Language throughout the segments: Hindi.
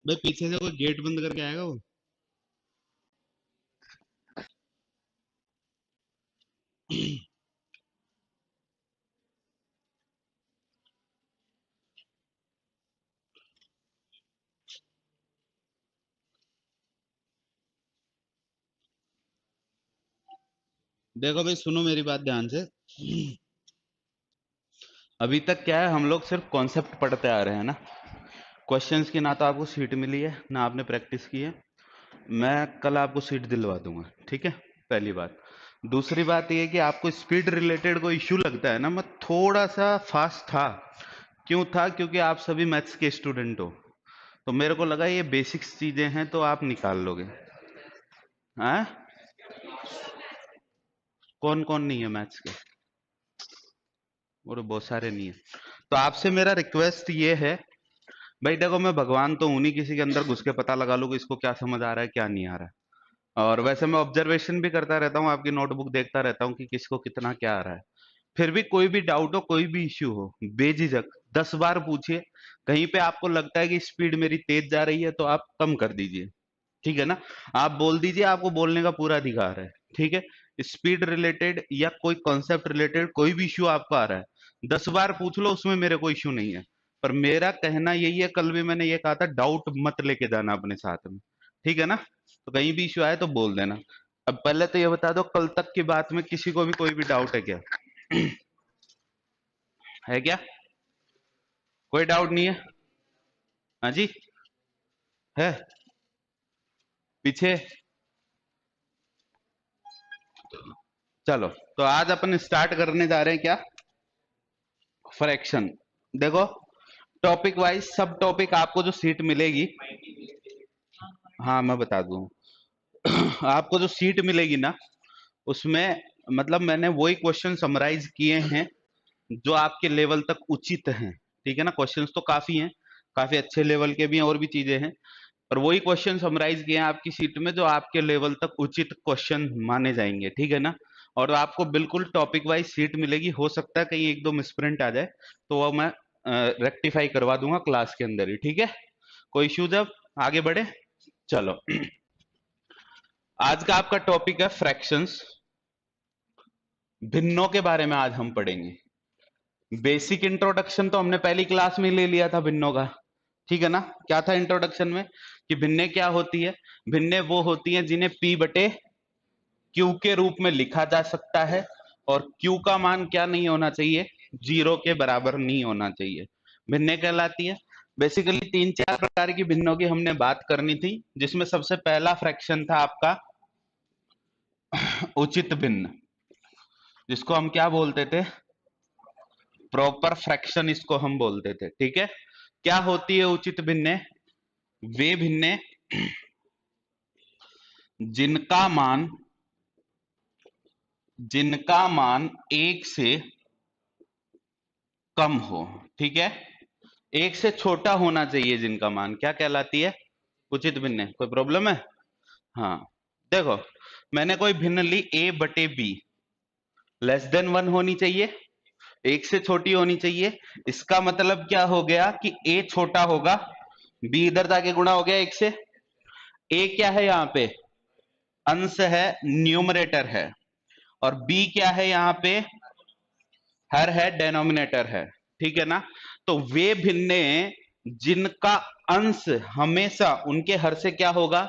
भाई पीछे से कोई गेट बंद करके आएगा वो। देखो भाई सुनो मेरी बात ध्यान से। अभी तक क्या है, हम लोग सिर्फ कॉन्सेप्ट पढ़ते आ रहे हैं ना। क्वेश्चंस की ना तो आपको सीट मिली है ना आपने प्रैक्टिस की है। मैं कल आपको सीट दिलवा दूंगा, ठीक है। पहली बात। दूसरी बात ये है कि आपको स्पीड रिलेटेड कोई इश्यू लगता है ना, मैं थोड़ा सा फास्ट था। क्यों था? क्योंकि आप सभी मैथ्स के स्टूडेंट हो, तो मेरे को लगा ये बेसिक्स चीजें हैं तो आप निकाल लोगे। हाँ, कौन कौन नहीं है मैथ्स के? और बहुत सारे नहीं है। तो आपसे मेरा रिक्वेस्ट ये है, भाई देखो मैं भगवान तो हूं नहीं किसी के अंदर घुस के पता लगा लूं कि इसको क्या समझ आ रहा है क्या नहीं आ रहा है। और वैसे मैं ऑब्जर्वेशन भी करता रहता हूँ, आपकी नोटबुक देखता रहता हूँ कि किसको कितना क्या आ रहा है। फिर भी कोई भी डाउट हो, कोई भी इश्यू हो, बेझिझक 10 बार पूछिए। कहीं पे आपको लगता है कि स्पीड मेरी तेज जा रही है तो आप कम कर दीजिए, ठीक है ना। आप बोल दीजिए, आपको बोलने का पूरा अधिकार है, ठीक है। स्पीड रिलेटेड या कोई कॉन्सेप्ट रिलेटेड कोई भी इश्यू आपको आ रहा है, 10 बार पूछ लो, उसमें मेरे कोई इश्यू नहीं है। पर मेरा कहना यही है, कल भी मैंने ये कहा था, डाउट मत लेके जाना अपने साथ में, ठीक है ना। तो कहीं भी इश्यू आए तो बोल देना। अब पहले तो ये बता दो, कल तक की बात में किसी को भी कोई भी डाउट है क्या? है क्या? कोई डाउट नहीं है? हाँ जी, है पीछे। चलो, तो आज अपन स्टार्ट करने जा रहे हैं क्या? फ्रैक्शन। देखो, टॉपिक वाइज सब टॉपिक आपको जो सीट मिलेगी, हाँ मैं बता दूं। आपको जो सीट मिलेगी ना, उसमें मतलब मैंने वही क्वेश्चन समराइज किए हैं जो आपके लेवल तक उचित हैं, ठीक है ना। क्वेश्चंस तो काफी हैं, काफी अच्छे लेवल के भी हैं और भी चीजें हैं, पर वही क्वेश्चन समराइज किए हैं आपकी सीट में जो आपके लेवल तक उचित क्वेश्चन माने जाएंगे, ठीक है ना। और आपको बिल्कुल टॉपिक वाइज सीट मिलेगी। हो सकता है कहीं एक दो मिसप्रिंट आ जाए तो वो मैं रेक्टिफाई करवा दूंगा क्लास के अंदर ही, ठीक है। कोई इश्यू? जब आगे बढ़े, चलो। आज का आपका टॉपिक है फ्रैक्शंस। भिन्नों के बारे में आज हम पढ़ेंगे। बेसिक इंट्रोडक्शन तो हमने पहली क्लास में ले लिया था भिन्नों का, ठीक है ना। क्या था इंट्रोडक्शन में कि भिन्ने क्या होती है? भिन्ने वो होती हैं जिन्हें पी बटे क्यू के रूप में लिखा जा सकता है, और क्यू का मान क्या नहीं होना चाहिए? जीरो के बराबर नहीं होना चाहिए। भिन्ने कहलाती है। बेसिकली 3-4 प्रकार की भिन्नों की हमने बात करनी थी, जिसमें सबसे पहला फ्रैक्शन था आपका उचित भिन्न, जिसको हम क्या बोलते थे? प्रॉपर फ्रैक्शन इसको हम बोलते थे, ठीक है। क्या होती है उचित भिन्ने? वे भिन्ने जिनका मान जिनका मान एक से कम हो, ठीक है। एक से छोटा होना चाहिए जिनका मान, क्या कहलाती है? उचित भिन्न। कोई प्रॉब्लम है? हाँ, देखो, मैंने कोई भिन्न ली ए बटे बी, लेस देन 1 होनी चाहिए, एक से छोटी होनी चाहिए। इसका मतलब क्या हो गया कि ए छोटा होगा, बी इधर जाके गुणा हो गया एक से। ए क्या है यहाँ पे? अंश है, न्यूमरेटर है। और बी क्या है यहाँ पे? हर है, डेनोमिनेटर है, ठीक है ना। तो वे भिन्ने जिनका अंश हमेशा उनके हर से क्या होगा?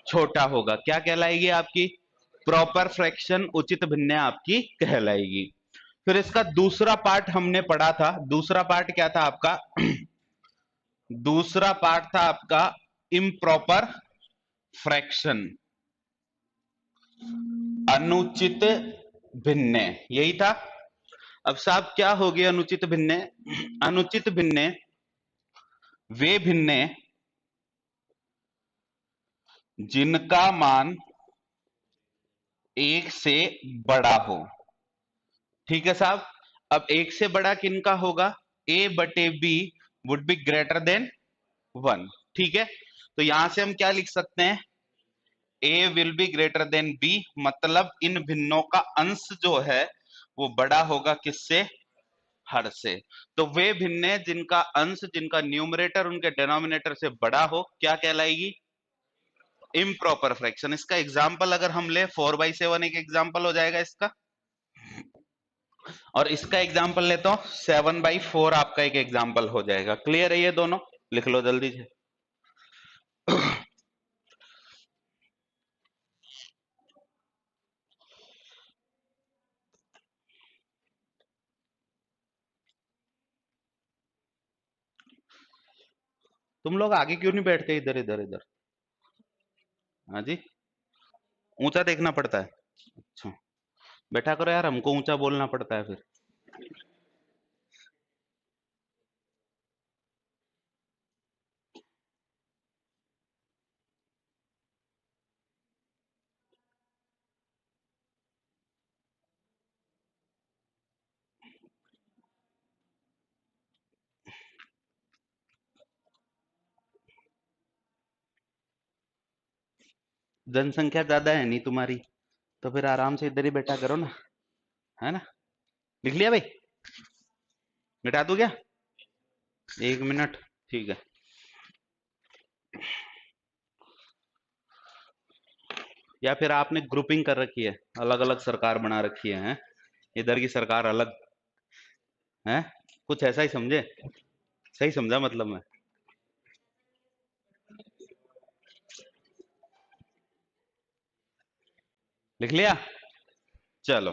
छोटा होगा, क्या कहलाएगी आपकी? प्रॉपर फ्रैक्शन उचित भिन्न आपकी कहलाएगी। फिर इसका दूसरा पार्ट हमने पढ़ा था। दूसरा पार्ट क्या था आपका? दूसरा पार्ट था आपका इम्प्रॉपर फ्रैक्शन, अनुचित भिन्न, यही था। अब साहब क्या हो गया अनुचित भिन्न? अनुचित भिन्न वे भिन्न जिनका मान एक से बड़ा हो, ठीक है साहब। अब एक से बड़ा किनका होगा? ए बटे B would be greater than 1, ठीक है। तो यहां से हम क्या लिख सकते हैं? A will be greater than B, मतलब इन भिन्नों का अंश जो है वो बड़ा होगा किससे? हर से। तो वे भिन्नें जिनका अंश, जिनका न्यूमरेटर उनके डिनोमिनेटर से बड़ा हो, क्या कहलाएगी? Improper fraction. इसका एग्जाम्पल अगर हम ले, 4/7 एक एग्जाम्पल हो जाएगा इसका, और इसका एग्जाम्पल लेता हूं 7/4 आपका एक एग्जाम्पल हो जाएगा। क्लियर है ये दोनों? लिख लो जल्दी से। तुम लोग आगे क्यों नहीं बैठते इधर इधर इधर? हाँ जी, ऊंचा देखना पड़ता है। अच्छा, बैठा करो यार, हमको ऊंचा बोलना पड़ता है फिर। जनसंख्या ज्यादा है नहीं तुम्हारी, तो फिर आराम से इधर ही बैठा करो ना, है ना? लिख लिया भाई? मिटा दूं क्या? 1 मिनट, ठीक है। या फिर आपने ग्रुपिंग कर रखी है, अलग अलग सरकार बना रखी है, हैं? इधर की सरकार अलग है, कुछ ऐसा ही समझे? सही समझा मतलब मैं? लिख लिया? चलो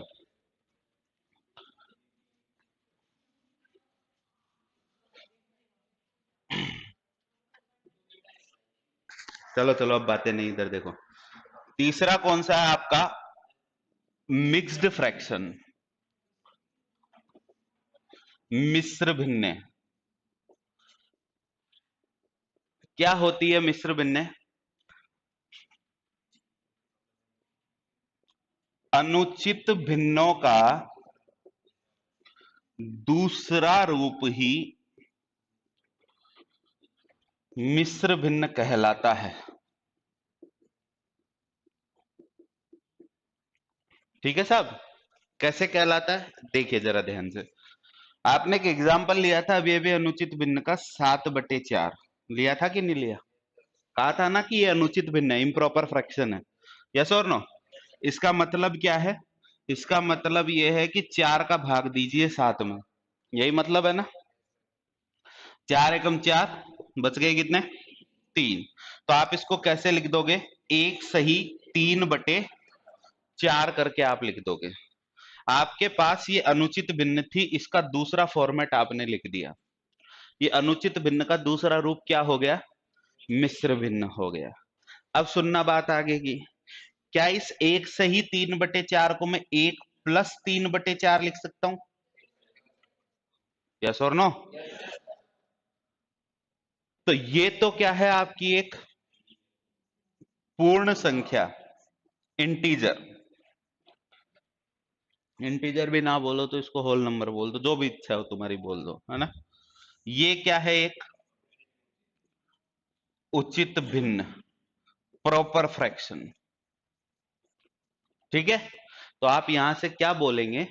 चलो चलो, अब बातें नहीं, इधर देखो। तीसरा कौन सा है आपका? मिक्स्ड फ्रैक्शन, मिश्र भिन्ने। क्या होती है मिश्र भिन्ने? अनुचित भिन्नों का दूसरा रूप ही मिश्र भिन्न कहलाता है। ठीक है साहब? कैसे कहलाता है, देखिए जरा ध्यान से। आपने एक एग्जाम्पल लिया था अभी अभी अनुचित भिन्न का, 7/4 लिया था कि नहीं लिया? कहा था ना कि ये अनुचित भिन्न है, इम्प्रॉपर फ्रैक्शन है। यस और नो? इसका मतलब क्या है? इसका मतलब ये है कि 4 का भाग दीजिए 7 में, यही मतलब है ना? 4 एकम 4, बच गए कितने? 3। तो आप इसको कैसे लिख दोगे? 1 सही 3/4 करके आप लिख दोगे। आपके पास ये अनुचित भिन्न थी, इसका दूसरा फॉर्मेट आपने लिख दिया। ये अनुचित भिन्न का दूसरा रूप क्या हो गया? मिश्र भिन्न हो गया। अब सुनना बात आगे की। क्या इस 1 सही 3/4 को मैं 1 + 3/4 लिख सकता हूं? यस और नो? तो ये तो क्या है आपकी एक पूर्ण संख्या, इंटीजर। इंटीजर भी ना बोलो तो इसको होल नंबर बोल दो, जो भी इच्छा हो तुम्हारी बोल दो, है ना? ये क्या है? एक उचित भिन्न, प्रॉपर फ्रैक्शन। ठीक है? तो आप यहां से क्या बोलेंगे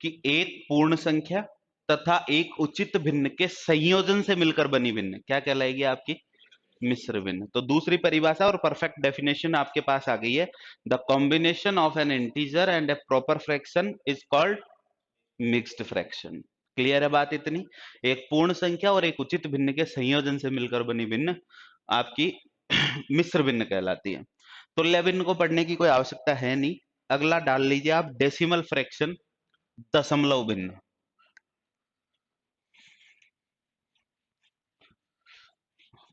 कि एक पूर्ण संख्या तथा एक उचित भिन्न के संयोजन से मिलकर बनी भिन्न क्या कहलाएगी आपकी? मिश्र भिन्न। तो दूसरी परिभाषा और परफेक्ट डेफिनेशन आपके पास आ गई है। The combination of N integer and A proper fraction is called mixed fraction. Clear है बात इतनी? एक पूर्ण संख्या और एक उचित भिन्न के संयोजन से मिलकर बनी भिन्न आपकी मिश्र भिन्न कहलाती है। तुल्य भिन्न को पढ़ने की कोई आवश्यकता है नहीं। अगला डाल लीजिए आप, डेसिमल फ्रैक्शन, दशमलव भिन्न।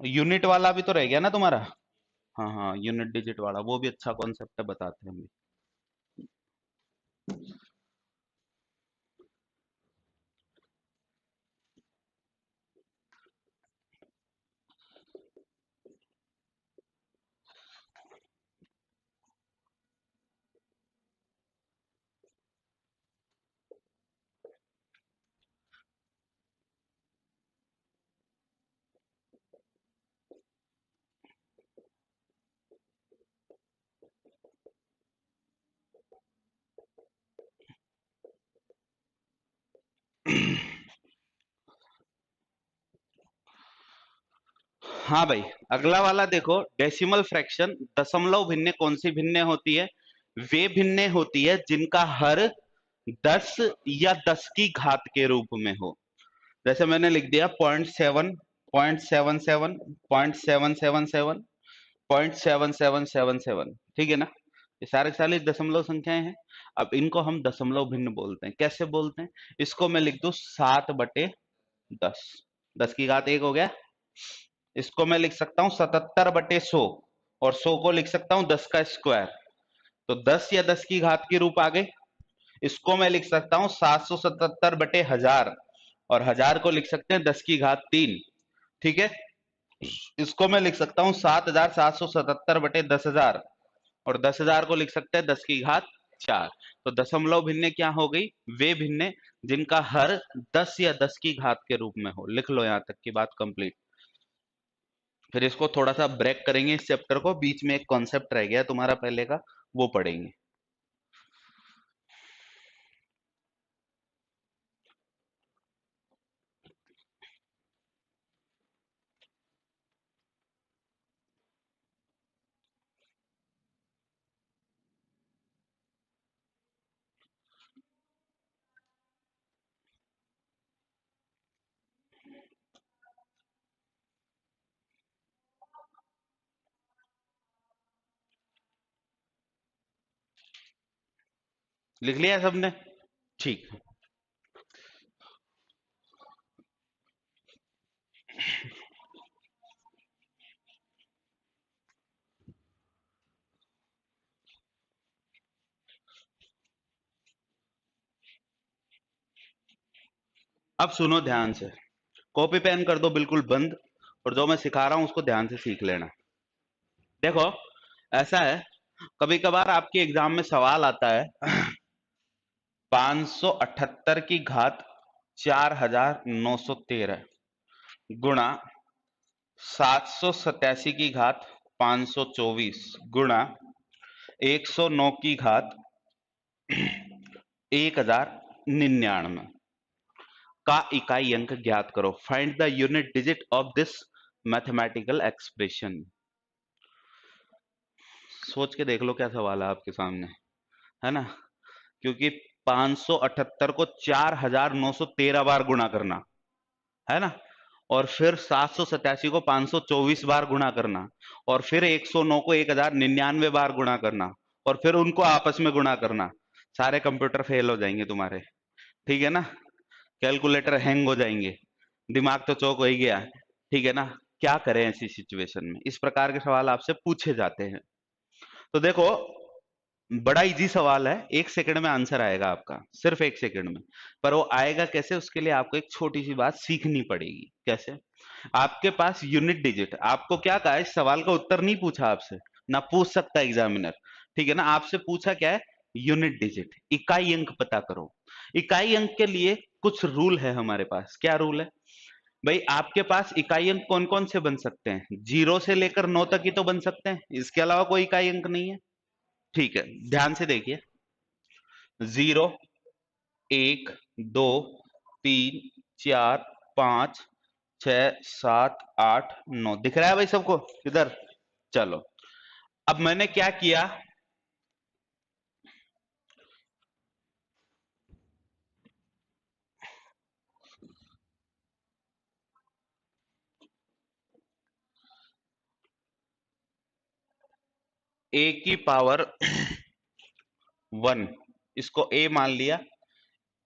यूनिट वाला भी तो रह गया ना तुम्हारा? हाँ हाँ, यूनिट डिजिट वाला, वो भी अच्छा कॉन्सेप्ट है, बताते हैं हम भी। हाँ भाई, अगला वाला देखो, डेसिमल फ्रैक्शन, दशमलव भिन्ने कौन सी भिन्ने होती है? वे भिन्ने होती है जिनका हर 10 या 10 की घात के रूप में हो। जैसे मैंने लिख दिया 0.7, 0.77, 0.777, 0.7777, ठीक है ना? ये सारे दशमलव संख्याएं हैं। अब इनको हम दशमलव भिन्न बोलते हैं। कैसे बोलते हैं? इसको मैं लिख दूं 7/10, 10 की घात 1 हो गया। इसको मैं लिख सकता हूं 77/100, और 100 को लिख सकता हूं 10 का स्क्वायर, तो 10 या 10 की घात के रूप आ गए। इसको मैं लिख सकता हूं 777/1000, और 1000 को लिख सकते हैं 10 की घात 3, ठीक है। इसको मैं लिख सकता हूं 7777/10,000, और 10,000 को लिख सकते हैं 10 की घात 4। तो दशमलव भिन्ने क्या हो गई? वे भिन्ने जिनका हर 10 या 10 की घात के रूप में हो। लिख लो, यहां तक की बात कंप्लीट। फिर इसको थोड़ा सा ब्रेक करेंगे, इस चैप्टर को। बीच में एक कॉन्सेप्ट रह गया तुम्हारा पहले का, वो पढ़ेंगे। लिख लिया सबने? ठीक। अब सुनो ध्यान से, कॉपी पेन कर दो बिल्कुल बंद, और जो मैं सिखा रहा हूं उसको ध्यान से सीख लेना। देखो, ऐसा है, कभी कभार आपके एग्जाम में सवाल आता है 578 की घात 4913 गुणा 787 की घात 524 गुणा 109 की घात 1099 का इकाई अंक ज्ञात करो। Find the unit digit of this mathematical expression. सोच के देख लो क्या सवाल है आपके सामने, है ना? क्योंकि 578 को 4913 बार गुणा करना है ना, और फिर 787 को 524 बार गुणा करना, और फिर 109 को 1099 बार गुणा करना, और फिर उनको आपस में गुणा करना। सारे कंप्यूटर फेल हो जाएंगे तुम्हारे, ठीक है ना? कैलकुलेटर हैंग हो जाएंगे, दिमाग तो चौक हो ही गया, ठीक है ना? क्या करें ऐसी सिचुएशन में? इस प्रकार के सवाल आपसे पूछे जाते हैं। तो देखो, बड़ा इजी सवाल है, 1 सेकंड में आंसर आएगा आपका, सिर्फ 1 सेकंड में। पर वो आएगा कैसे, उसके लिए आपको एक छोटी सी बात सीखनी पड़ेगी। कैसे? आपके पास यूनिट डिजिट, आपको क्या कहा, इस सवाल का उत्तर नहीं पूछा आपसे, ना पूछ सकता एग्जामिनर, ठीक है ना? आपसे पूछा क्या है? यूनिट डिजिट, इकाई अंक पता करो। इकाई अंक के लिए कुछ रूल है हमारे पास। क्या रूल है भाई? आपके पास इकाई अंक कौन कौन से बन सकते हैं? 0 से लेकर 9 तक ही तो बन सकते हैं, इसके अलावा कोई इकाई अंक नहीं है, ठीक है? ध्यान से देखिए, 0, 1, 2, 3, 4, 5, 6, 7, 8, 9 दिख रहा है भाई सबको इधर? चलो, अब मैंने क्या किया, a की पावर 1, इसको a मान लिया।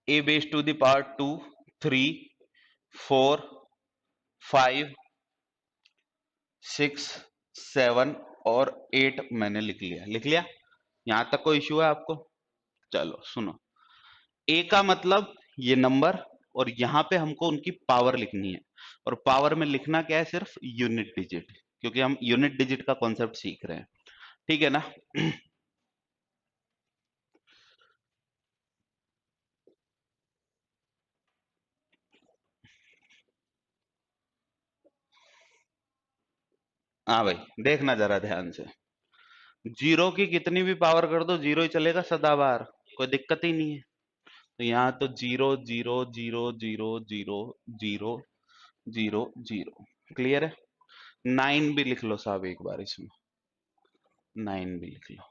a base to the power 2, 3, 4, 5, 6, 7 और 8 मैंने लिख लिया। लिख लिया? यहां तक कोई इश्यू है आपको? चलो सुनो, ए का मतलब ये नंबर, और यहां पे हमको उनकी पावर लिखनी है। और पावर में लिखना क्या है? सिर्फ यूनिट डिजिट, क्योंकि हम यूनिट डिजिट का कॉन्सेप्ट सीख रहे हैं, ठीक है ना? हाँ भाई, देखना जरा ध्यान से, जीरो की कितनी भी पावर कर दो, जीरो ही चलेगा सदाबहार, कोई दिक्कत ही नहीं है। तो यहाँ तो zero zero zero zero zero zero zero zero, clear है? 9 भी लिख लो साहब एक बार इसमें, 9 भी लिख लो,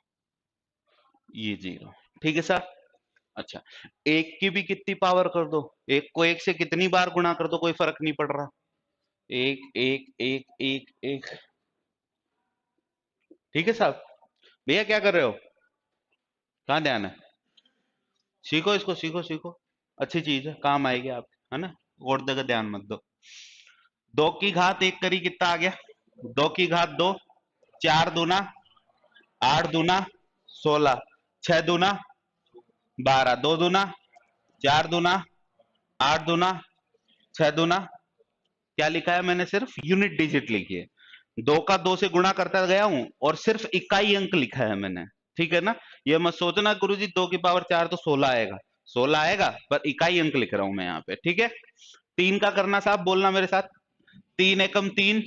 ये 0। ठीक है सर। अच्छा, एक की भी कितनी पावर कर दो, एक को एक से कितनी बार गुणा कर दो, कोई फर्क नहीं पड़ रहा। एक एक एक एक एक। ठीक है साहब। भैया क्या कर रहे हो, कहाँ ध्यान है? सीखो इसको, सीखो सीखो, अच्छी चीज है, काम आएगी आप, है ना। और जगह ध्यान मत दो। 2 की घात 1 करी कितना आ गया? 2 की घात 2, 4 दूना 8 दूना 16, 6 दूना 12, 2 दूना 4 दूना 8 दूना 6 दूना, क्या लिखा है मैंने? सिर्फ यूनिट डिजिट लिखी है। 2 का 2 से गुणा करता गया हूं और सिर्फ इकाई अंक लिखा है मैंने। ठीक है ना। ये मत सोचना गुरुजी 2 की पावर 4 तो 16 आएगा, 16 आएगा पर इकाई अंक लिख रहा हूं मैं यहाँ पे। ठीक है। 3 का करना साहब, बोलना मेरे साथ। 3 एकम 3,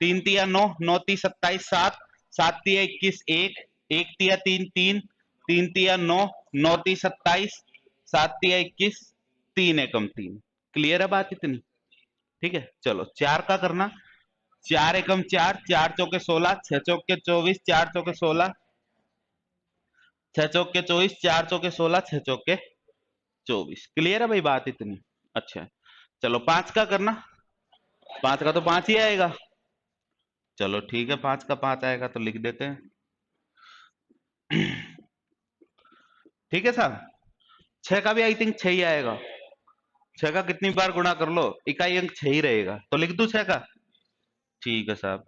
3 तिया 9, 9 ती 27, 7, 7 तिया 21, 1, 1 तिया 3, 3, 3 तिया 9, 9 ती 27, 7 तिया 21, 3 एकम 3। क्लियर है बात इतनी? ठीक है। चलो 4 का करना। 4 एकम 4, 4 चौके 16, 6 चौके 24, 4 चौके 16, 6 चौके 24, 4 चौके 16, 6 चौके 24। क्लियर है भाई बात इतनी? अच्छा, चलो 5 का करना। 5 का तो 5 ही आएगा। चलो ठीक है, 5 का 5 आएगा तो लिख देते हैं। ठीक है साहब। 6 का भी आई थिंक 6 ही आएगा। 6 का कितनी बार गुणा कर लो, इकाई अंक 6 ही रहेगा, तो लिख दूं 6 का? ठीक है साहब।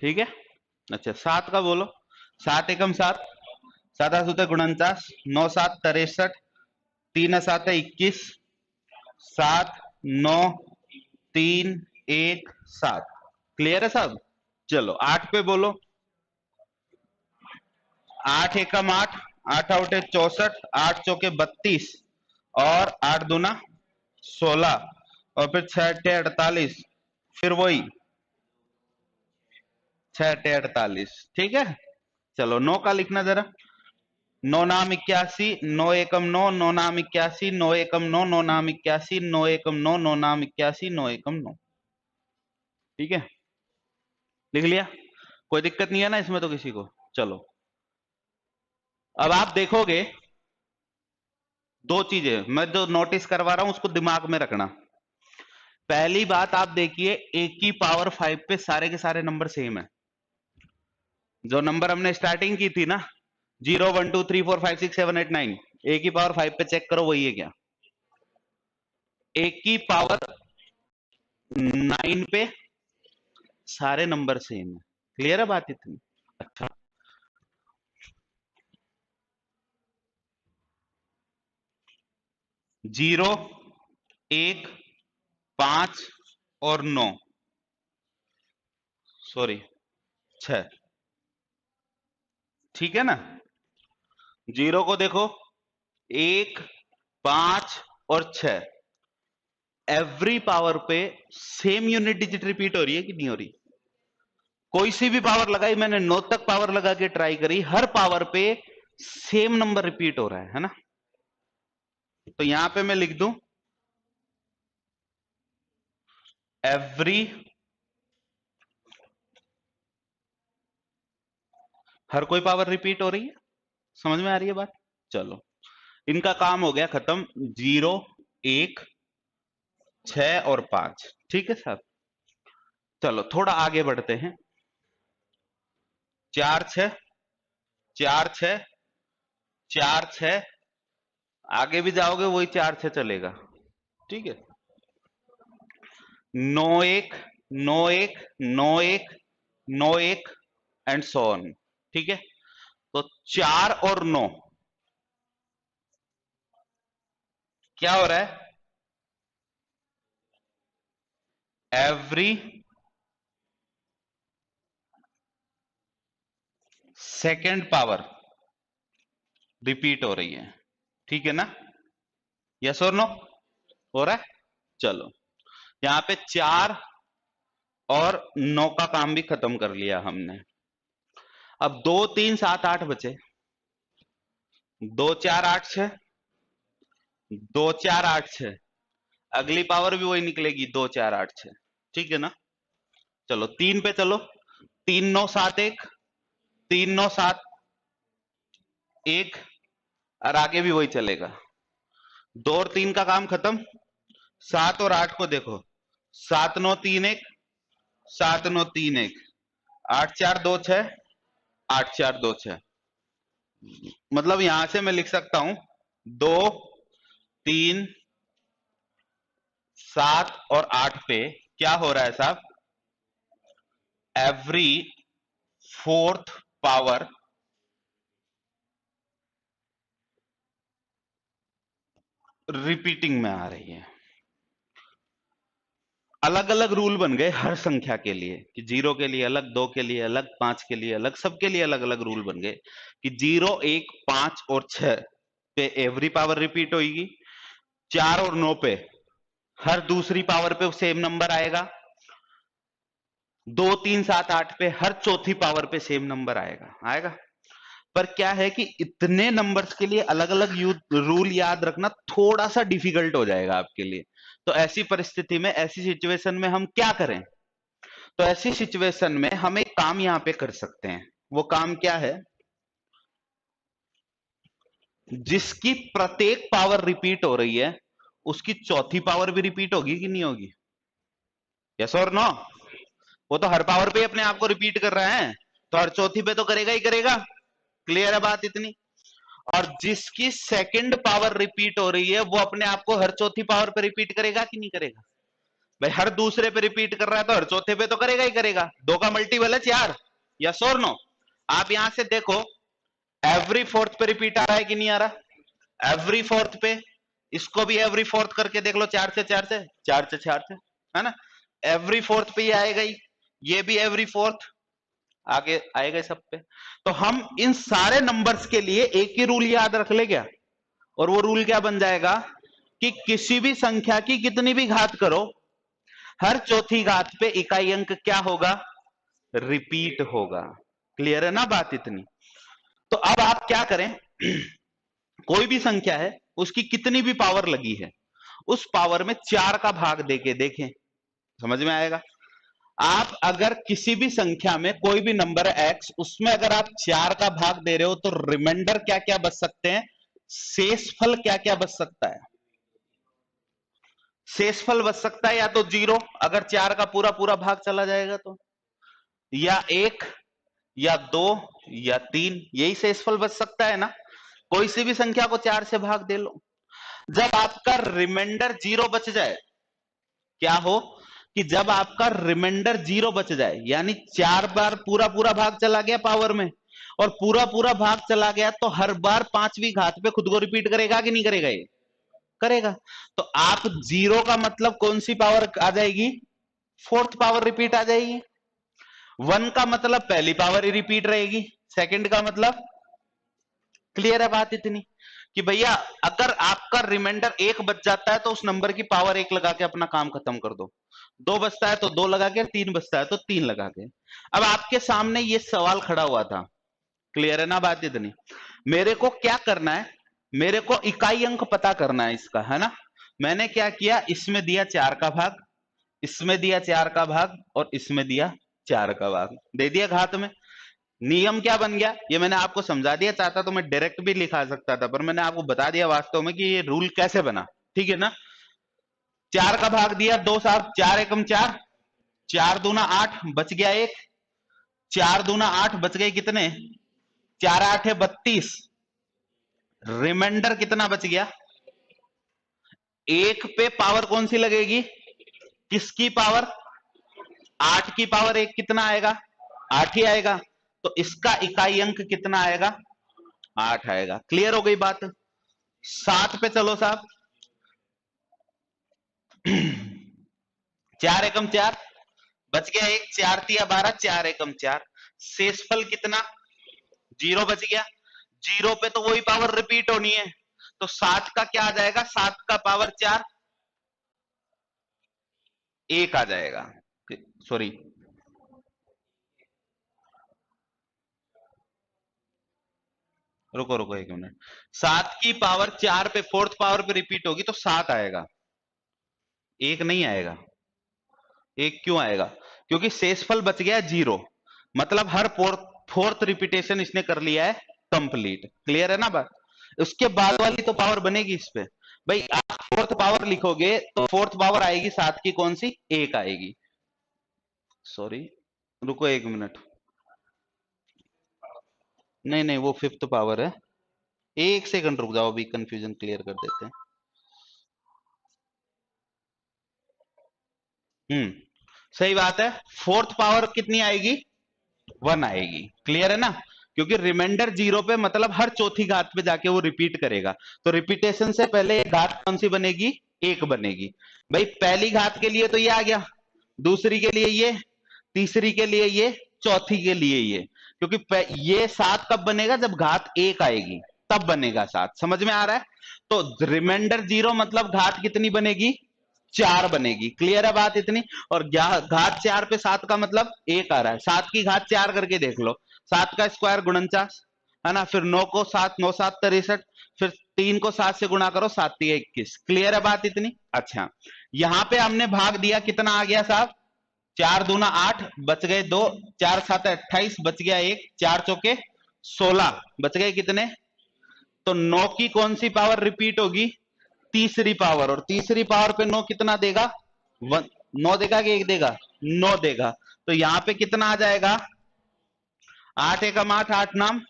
ठीक है। अच्छा 7 का बोलो। 7 एकम 7, 7 सूत्र 49, 9 7 63, 3 7 21, 7 9 3 1 7। क्लियर है साहब? चलो 8 पे बोलो। 8 एकम 8, 8 आउटे 64, 8 चौके 32 और 8 दूना 16 और फिर 6 अट्ठे 48, फिर वही 6 अट्ठे 48। ठीक है। चलो 9 का लिखना जरा। 9 नाम 81, 9 एकम 9, 9 नाम 81, 9 एकम 9, 9 नाम 81, 9 एकम 9, 9 नाम 81, 9 एकम 9। ठीक है, लिख लिया? कोई दिक्कत नहीं है ना इसमें तो किसी को? चलो अब आप देखोगे दो चीजें मैं जो नोटिस करवा रहा हूं उसको दिमाग में रखना। पहली बात आप देखिए, एक की पावर 5 पे सारे के सारे नंबर सेम है। जो नंबर हमने स्टार्टिंग की थी ना, 0 1 2 3 4 5 6 7 8 9, एक की पावर 5 पे चेक करो वही है क्या? एक की पावर 9 पे सारे नंबर सेम है। क्लियर है बात इतनी? अच्छा, 0 1 5 और 9, सॉरी 6। ठीक है ना। 0 को देखो, 1 5 और 6, एवरी पावर पे सेम यूनिट डिजिट रिपीट हो रही है कि नहीं हो रही? कोई सी भी पावर लगाई मैंने, 9 तक पावर लगा के ट्राई करी, हर पावर पे सेम नंबर रिपीट हो रहा है ना। तो यहां पे मैं लिख दूं एवरी, हर कोई पावर रिपीट हो रही है। समझ में आ रही है बात? चलो इनका काम हो गया खत्म। 0 1 6 और 5। ठीक है साहब। चलो थोड़ा आगे बढ़ते हैं। 4 6, 4 6, 4 6, आगे भी जाओगे वही 4 6 चलेगा। ठीक है। 9 1 9 1 9 1 9 1 एंड सो ऑन। ठीक है। तो 4 और 9 क्या हो रहा है? एवरी सेकेंड पावर रिपीट हो रही है। ठीक है ना। यस और नो हो रहा है? चलो यहां पे 4 और 9 का काम भी खत्म कर लिया हमने। अब 2 3 7 8 बचे। 2 4 8 6, 2 4 8 6। अगली पावर भी वही निकलेगी, 2 4 8 6। ठीक है ना? चलो 3 पे चलो, 3 9 7 1, 3 9 7 1, और आगे भी वही चलेगा। 2 और 3 का काम खत्म। 7 और 8 को देखो, 7 9 3 1, 7 9 3 1, 8 4 2 6, 8 4 2 6। मतलब यहां से मैं लिख सकता हूं 2 3 7 और 8 पे क्या हो रहा है साहब, एवरी फोर्थ पावर रिपीटिंग में आ रही है। अलग अलग रूल बन गए हर संख्या के लिए, कि 0 के लिए अलग, 2 के लिए अलग, 5 के लिए अलग, सबके लिए अलग अलग रूल बन गए कि 0 1 5 और 6 पे एवरी पावर रिपीट होगी, 4 और 9 पे हर दूसरी पावर पे सेम नंबर आएगा, 2 3 7 8 पे हर चौथी पावर पे सेम नंबर आएगा आएगा। पर क्या है कि इतने नंबर्स के लिए अलग अलग रूल याद रखना थोड़ा सा डिफिकल्ट हो जाएगा आपके लिए। तो ऐसी परिस्थिति में, ऐसी सिचुएशन में हम क्या करें? तो ऐसी सिचुएशन में हम एक काम यहां पे कर सकते हैं। वो काम क्या है? जिसकी प्रत्येक पावर रिपीट हो रही है उसकी चौथी पावर भी रिपीट होगी कि नहीं होगी? यस और नो? वो तो हर पावर पे अपने आप को रिपीट कर रहा है, तो हर चौथी पे तो करेगा ही करेगा। क्लियर है बात इतनी? और जिसकी सेकंड पावर रिपीट हो रही है वो अपने आप को हर चौथी पावर पे रिपीट करेगा कि नहीं करेगा? भाई हर दूसरे पे रिपीट कर रहा है तो हर चौथे पे तो करेगा ही करेगा। 2 का मल्टीपल है 4। यस और नो? आप यहां से देखो, एवरी फोर्थ पे रिपीट आ रहा है कि नहीं आ रहा? एवरी फोर्थ पे। इसको भी एवरी फोर्थ करके देख लो, 4 से 4 से, 4 से 4 से, है ना? एवरी फोर्थ पे ही आएगा ही, ये भी एवरी फोर्थ, आगे आएगा सब पे। तो हम इन सारे नंबर्स के लिए एक ही रूल याद रख ले क्या? और वो रूल क्या बन जाएगा कि किसी भी संख्या की कितनी भी घात करो, हर चौथी घात पे इकाई अंक क्या होगा? रिपीट होगा। क्लियर है ना बात इतनी? तो अब आप क्या करें, कोई भी संख्या है, उसकी कितनी भी पावर लगी है, उस पावर में 4 का भाग देके देखें, समझ में आएगा? आप अगर किसी भी संख्या में कोई भी नंबर है x, उसमें अगर आप 4 का भाग दे रहे हो तो रिमाइंडर क्या क्या बच सकते हैं, शेषफल क्या क्या बच सकता है? शेषफल बच सकता है या तो 0, अगर 4 का पूरा पूरा भाग चला जाएगा तो, या 1, या 2, या 3, यही शेषफल बच सकता है ना? कोई सी भी संख्या को 4 से भाग दे लो। जब आपका रिमाइंडर 0 बच जाए, क्या हो कि जब आपका रिमाइंडर 0 बच जाए, यानी 4 बार पूरा पूरा भाग चला गया पावर में, और पूरा पूरा भाग चला गया, तो हर बार 5वीं घात पे खुद को रिपीट करेगा कि नहीं करेगा? ये करेगा। तो आप 0 का मतलब कौन सी पावर आ जाएगी? फोर्थ पावर रिपीट आ जाएगी। 1 का मतलब पहली पावर ही रिपीट रहेगी, सेकंड का मतलब। क्लियर है बात इतनी कि भैया अगर आपका रिमाइंडर 1 बच जाता है तो उस नंबर की पावर 1 लगा के अपना काम खत्म कर दो, 2 बचता है तो 2 लगा के, 3 बचता है तो 3 लगा के। अब आपके सामने ये सवाल खड़ा हुआ था। क्लियर है ना बात इतनी? मेरे को क्या करना है, मेरे को इकाई अंक पता करना है इसका, है ना? मैंने क्या किया, इसमें दिया 4 का भाग, इसमें दिया 4 का भाग, और इसमें दिया 4 का भाग, दे दिया घात में। नियम क्या बन गया ये मैंने आपको समझा दिया। चाहता तो मैं डायरेक्ट भी लिखा सकता था, पर मैंने आपको बता दिया वास्तव में कि ये रूल कैसे बना। ठीक है ना? 4 का भाग दिया, 2 7 4 एकम 4, 4 दूना 8, बच गया 1, 4 दूना 8, बच गए कितने? 4 8 है 32, रिमाइंडर कितना बच गया? 1 पे पावर कौन सी लगेगी? किसकी पावर? 8 की पावर 1 कितना आएगा? 8 ही आएगा। तो इसका इकाई अंक कितना आएगा? 8 आएगा। क्लियर हो गई बात? 7 पे चलो साहब। 4 एकम 4, बच गया 1, 4 तिया 12, 4 एकम 4, शेषफल कितना? 0 बच गया। 0 पे तो वही पावर रिपीट होनी है, तो 7 का क्या आ जाएगा? 7 का पावर 4, 1 आ जाएगा। सॉरी, रुको रुको 1 मिनट। 7 की पावर 4 पे, फोर्थ पावर पे रिपीट होगी तो 7 आएगा। एक नहीं आएगा। एक क्यों आएगा? क्योंकि शेषफल बच गया 0, मतलब हर फोर्थ रिपीटेशन इसने कर लिया है कंप्लीट। क्लियर है ना बात? उसके बाद वाली तो पावर बनेगी इस पे। भाई आप फोर्थ पावर लिखोगे तो फोर्थ पावर आएगी 7 की, कौन सी? 1 आएगी। सॉरी, रुको 1 मिनट। नहीं नहीं, वो फिफ्थ पावर है। 1 सेकंड रुक जाओ, अभी कंफ्यूजन क्लियर कर देते हैं। सही बात है। फोर्थ पावर कितनी आएगी? 1 आएगी। क्लियर है ना? क्योंकि रिमाइंडर 0 पे मतलब हर चौथी घात पे जाके वो रिपीट करेगा। तो रिपीटेशन से पहले घात कौन सी बनेगी? 1 बनेगी। भाई पहली घात के लिए तो ये आ गया, दूसरी के लिए ये, तीसरी के लिए ये, चौथी के लिए ये। क्योंकि ये 7 कब बनेगा? जब घात 1 आएगी तब बनेगा 7। समझ में आ रहा है? तो रिमाइंडर 0 मतलब घात कितनी बनेगी? 4 बनेगी। क्लियर है बात इतनी? और घात 4 पे 7 का मतलब 1 आ रहा है। 7 की घात 4 करके देख लो, 7 का स्क्वायर 49 है ना, फिर 9 को 7, 9 7 63, फिर 3 को 7 से गुणा करो, 7 3 21। क्लियर है बात इतनी? अच्छा, यहां पे हमने भाग दिया, कितना आ गया साहब? 4 दूना 8, बच गए 2, 4 7 28, बच गया 1, 4 चौके 16, बच गए कितने? तो 9 की कौन सी पावर रिपीट होगी? तीसरी पावर। और तीसरी पावर पे 9 कितना देगा? 1। 9 देगा कि 1 देगा? 9 देगा। तो यहां पे कितना आ जाएगा? 8 एकम 8, 8 नाम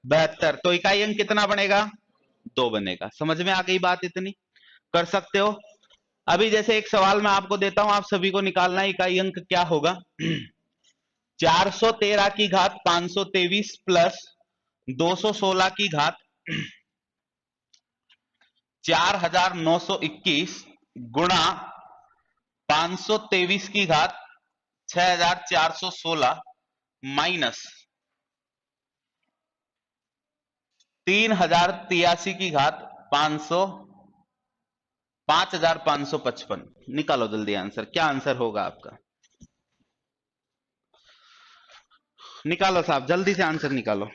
72। तो इकाई अंक कितना बनेगा? 2 बनेगा। समझ में आ गई बात इतनी? कर सकते हो। अभी जैसे एक सवाल मैं आपको देता हूं, आप सभी को निकालना है इकाई अंक क्या होगा। 413 की घात 523 प्लस 216 की घात 4921 गुणा 523 की घात 6416 माइनस 3083 की घात 500 5555। निकालो जल्दी आंसर, क्या आंसर होगा आपका? निकालो साहब, जल्दी से आंसर निकालो।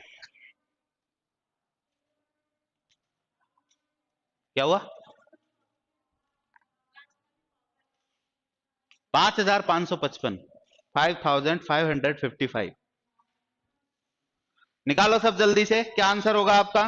क्या हुआ? 5555, 5555। निकालो सब जल्दी से, क्या आंसर होगा आपका?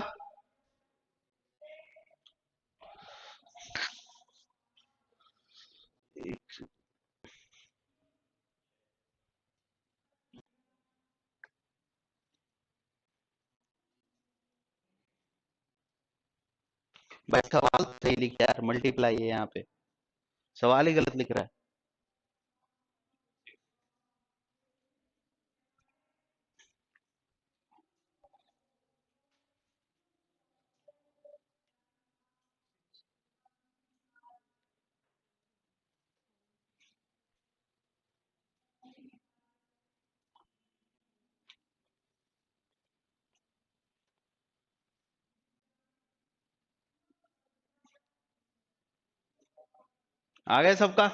भाई सवाल सही लिखा यार, मल्टीप्लाई है यहाँ पे, सवाल ही गलत लिख रहा है। आ गए सबका?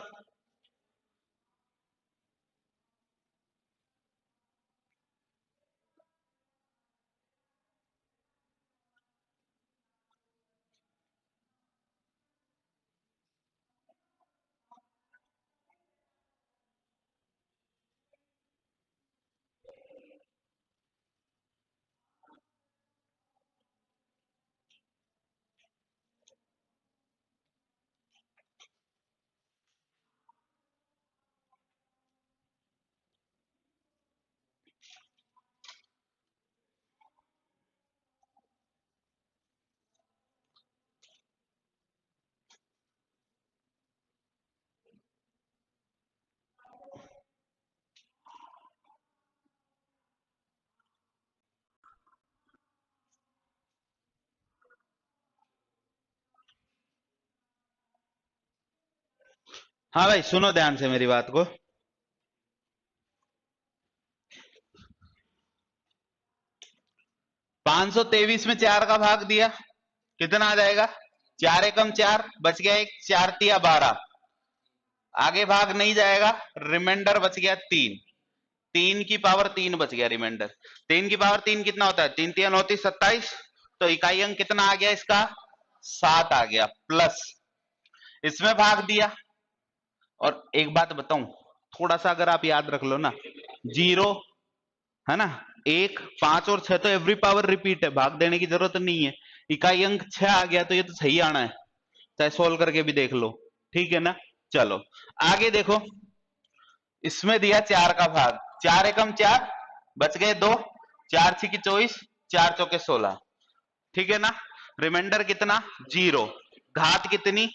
हाँ भाई सुनो ध्यान से मेरी बात को। 523 में 4 का भाग दिया, कितना आ जाएगा? 4 एकम 4, बच गया 1, 4 तिया 12। आगे भाग नहीं जाएगा, रिमाइंडर बच गया 3। 3 की पावर 3 बच गया रिमाइंडर। 3 की पावर 3 कितना होता है? 3 तिया 9 27। तो इकाई अंक कितना आ गया इसका? 7 आ गया। प्लस इसमें भाग दिया, और एक बात बताऊं, थोड़ा सा अगर आप याद रख लो ना, 0 है ना, 1, 5 और 6 तो एवरी पावर रिपीट है, भाग देने की जरूरत नहीं है। इकाई अंक 6 आ गया तो ये तो सही आना है, चाहे सोल्व करके भी देख लो, ठीक है ना। चलो आगे देखो, इसमें दिया 4 का भाग, 4 एकम 4, बच गए 2, 4 छिकी 24, 4 चौके 16, ठीक है ना। रिमाइंडर कितना, 0, घात कितनी,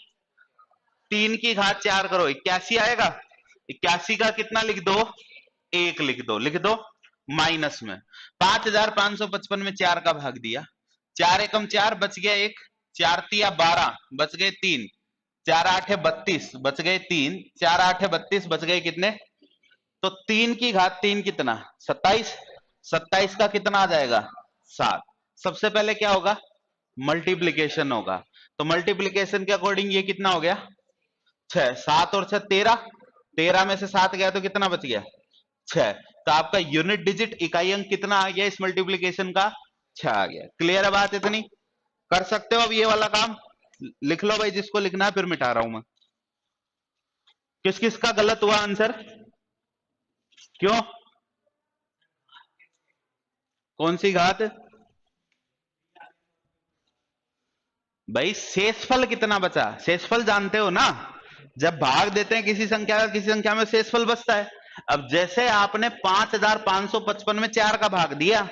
3 की घात 4 करो 81 आएगा, 81 का कितना लिख दो, 1 लिख दो, लिख दो माइनस में 5555 में 4 का भाग दिया, 4 एकम 4, बच गया 1, 4 तिया 12, बच गए 3, 4 8 32, बच गए 3, 4 8 32, बच गए कितने, तो 3 की घात 3 कितना, 27, 27 का कितना आ जाएगा, 7। सबसे पहले क्या होगा, मल्टीप्लीकेशन होगा, तो मल्टीप्लीकेशन के अकॉर्डिंग ये कितना हो गया, 6, 7 और 6 13, 13 में से 7 गया तो कितना बच गया, 6। तो आपका यूनिट डिजिट इकाई अंक कितना आ गया इस मल्टीप्लीकेशन का, 6 आ गया। क्लियर है बात इतनी, कर सकते हो अब ये वाला काम, लिख लो भाई जिसको लिखना है, फिर मिटा रहा हूं मैं। किस किस का गलत हुआ आंसर, क्यों, कौन सी घात, भाई शेषफल कितना बचा, शेषफल जानते हो ना, जब भाग देते हैं किसी संख्या का किसी संख्या में, शेषफल बचता है। अब जैसे आपने 5555 में 4 का भाग दिया,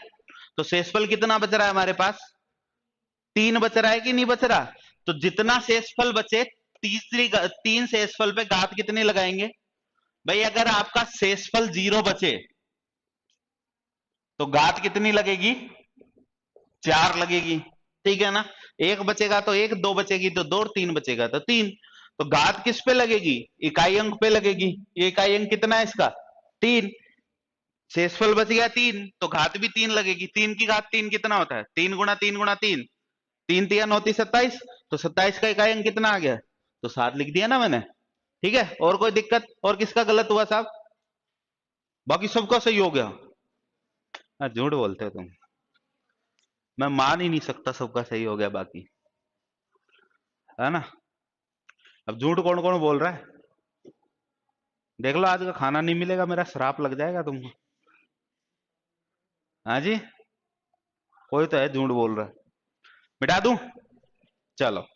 तो शेषफल कितना बच रहा है हमारे पास, 3 बच रहा है कि नहीं बच रहा, तो जितना शेषफल बचे, 3 शेषफल पे घात कितनी लगाएंगे, भाई अगर आपका शेषफल 0 बचे तो घात कितनी लगेगी, 4 लगेगी, ठीक है ना। 1 बचेगा तो 1, 2 बचेगी तो 2, 3 बचेगा तो 3, तो घात किस पे लगेगी, इकाई अंक पे लगेगी। ये इकाई अंक कितना है इसका, 3, शेषफल बच गया 3, तो घात भी 3 लगेगी। 3 की घात 3 कितना होता है, 3 गुणा 3 गुणा 3, 3 3 9 27, तो 27 का इकाई अंक कितना आ गया, तो 7 लिख दिया ना मैंने, ठीक है। और कोई दिक्कत, और किसका गलत हुआ साहब, बाकी सबका सही हो गया। झूठ बोलते हो तुम, मैं मान ही नहीं सकता सबका सही हो गया बाकी, है ना। अब झूठ कौन कौन बोल रहा है, देख लो आज का खाना नहीं मिलेगा, मेरा श्राप लग जाएगा तुमको। हाँ जी, कोई तो है झूठ बोल रहा है, मिटा दूं, चलो।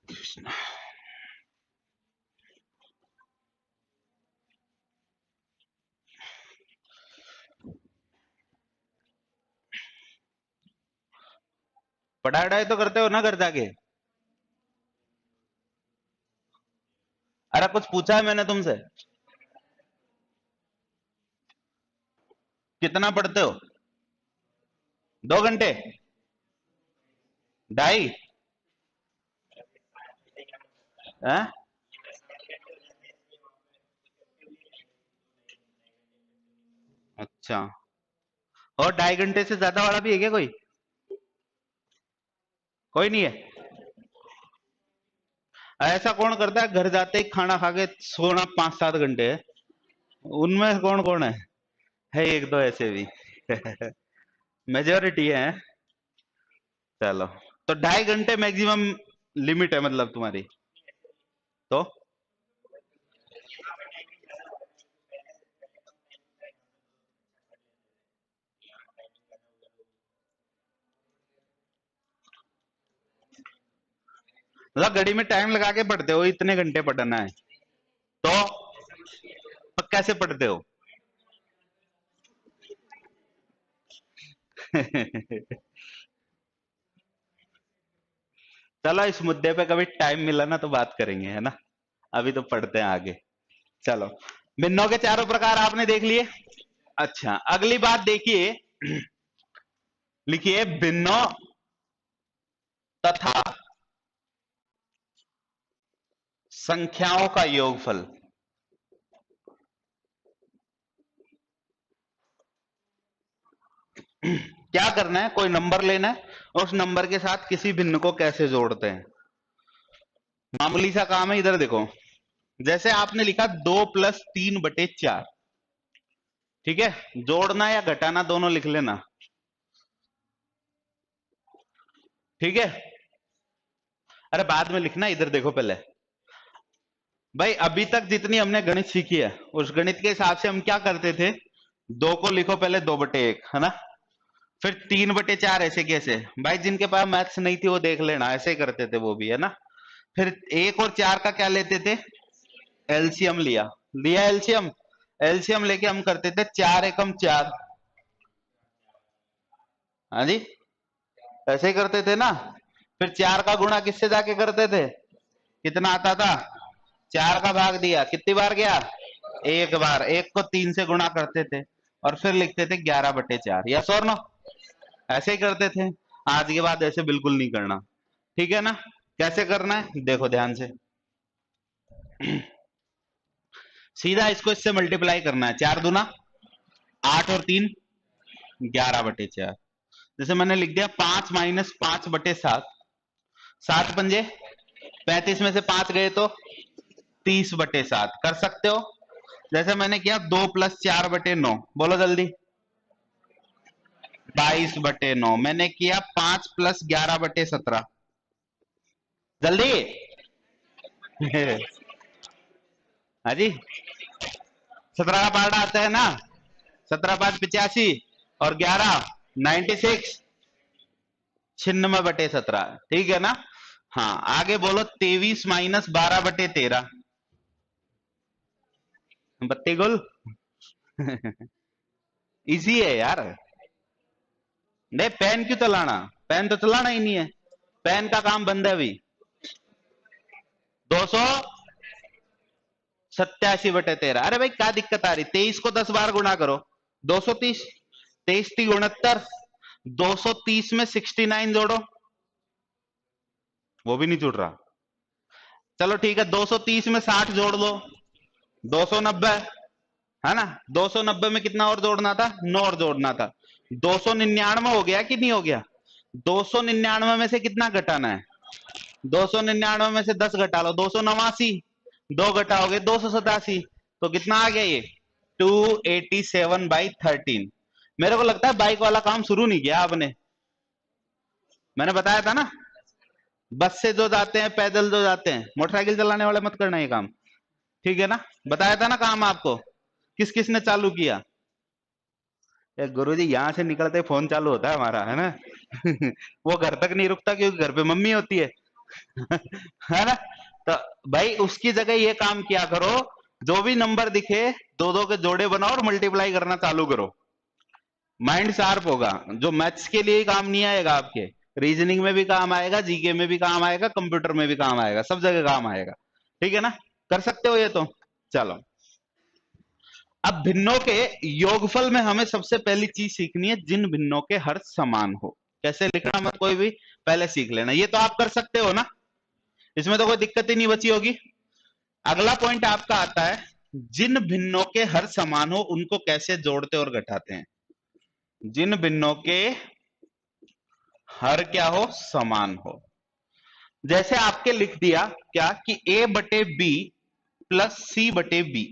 कृष्ण, पढ़ाई वढ़ाई तो करते हो ना घर जाके, अरे कुछ पूछा है मैंने तुमसे, कितना पढ़ते हो, 2 घंटे, ढाई, हैं? अच्छा, और 2.5 घंटे से ज्यादा वाला भी है क्या कोई, कोई नहीं है। ऐसा कौन करता है घर जाते ही खाना खा के सोना 5-7 घंटे है, उनमें कौन कौन है एक दो ऐसे भी मेजोरिटी है। चलो, तो 2.5 घंटे मैक्सिमम लिमिट है मतलब तुम्हारी, तो मतलब घड़ी में टाइम लगा के पढ़ते हो, इतने घंटे पढ़ना है, तो कैसे पढ़ते हो चलो इस मुद्दे पे कभी टाइम मिला ना तो बात करेंगे, है ना। अभी तो पढ़ते हैं आगे, चलो। भिन्नों के चारों प्रकार आपने देख लिए। अच्छा, अगली बात देखिए, लिखिए भिन्नों तथा संख्याओं का योगफल। क्या करना है, कोई नंबर लेना है और उस नंबर के साथ किसी भिन्न को कैसे जोड़ते हैं, मामूली सा काम है। इधर देखो, जैसे आपने लिखा 2 + 3/4, ठीक है, जोड़ना या घटाना दोनों लिख लेना। ठीक है। अरे बाद में लिखना, इधर देखो पहले। भाई अभी तक जितनी हमने गणित सीखी है उस गणित के हिसाब से हम क्या करते थे, 2 को लिखो पहले 2/1, है ना। फिर 3/4 ऐसे कैसे, भाई जिनके पास मैथ्स नहीं थी वो देख लेना, ऐसे ही करते थे वो भी, है ना। फिर 1 और 4 का क्या लेते थे, एलसीएम लिया। लिया एलसीएम, एलसीएम लेके हम करते थे 4 एकम 4। हाँ जी, ऐसे ही करते थे ना। फिर 4 का गुणा किससे जाके करते थे, कितना आता था, 4 का भाग दिया, कितनी बार गया, एक बार। 1 को 3 से गुणा करते थे और फिर लिखते थे 11/4। यस और नो, ऐसे ही करते थे। आज के बाद ऐसे बिल्कुल नहीं करना, ठीक है ना। कैसे करना है देखो ध्यान से। सीधा इसको इससे मल्टीप्लाई करना है, 4 दूना 8 और 3 11/4। जैसे मैंने लिख दिया 5 - 5/7, 7 पंजे 35 में से 5 गए तो 30/7 कर सकते हो। जैसे मैंने किया 2 + 4/9, बोलो जल्दी, 22/9। मैंने किया 5 + 11/17, जल्दी। हाँ जी, 17 का पार्ट आता है ना, 17 5 85 और 11 96, 96/17, ठीक है ना। हाँ आगे बोलो 23 - 12/13, बत्ती गुल। इजी है यार। नहीं पेन क्यों चलाना, पेन तो चलाना ही नहीं है, पेन का काम बंद है अभी। 287/13, अरे भाई क्या दिक्कत आ रही, 23 को 10 बार गुणा करो, 230, 23 × 3 = 69, 230 में 69 जोड़ो, वो भी नहीं जुड़ रहा। चलो ठीक है, 230 में 60 जोड़ दो, 290, है ना। 290 में कितना और जोड़ना था, 9 और जोड़ना था, 299 हो गया कि नहीं हो गया। 299 में से कितना घटाना है, 299 में से 10 घटा लो, 289, 2 घटाओगे 287, तो कितना आ गया ये 287/13। मेरे को लगता है बाइक वाला काम शुरू नहीं किया आपने, मैंने बताया था ना, बस से जो जाते हैं, पैदल जो जाते हैं, मोटरसाइकिल चलाने वाले मत करना ये काम, ठीक है ना। बताया था ना काम आपको, किस किस ने चालू किया। गुरुजी यहां से निकलते फोन चालू होता है हमारा, है ना। वो घर तक नहीं रुकता क्योंकि घर पे मम्मी होती है। है ना। तो भाई उसकी जगह ये काम किया करो, जो भी नंबर दिखे 2-2 के जोड़े बनाओ और मल्टीप्लाई करना चालू करो, माइंड शार्प होगा। जो मैथ्स के लिए ही काम नहीं आएगा, आपके रीजनिंग में भी काम आएगा, जीके में भी काम आएगा, कंप्यूटर में भी काम आएगा, सब जगह काम आएगा, ठीक है ना। कर सकते हो ये तो। चलो अब भिन्नों के योगफल में हमें सबसे पहली चीज सीखनी है, जिन भिन्नों के हर समान हो। कैसे लिखना मत कोई भी, पहले सीख लेना, ये तो आप कर सकते हो ना, इसमें तो कोई दिक्कत ही नहीं बची होगी। अगला पॉइंट आपका आता है, जिन भिन्नों के हर समान हो उनको कैसे जोड़ते और घटाते हैं। जिन भिन्नों के हर क्या हो, समान हो। जैसे आपके लिख दिया क्या कि a/b + c/b,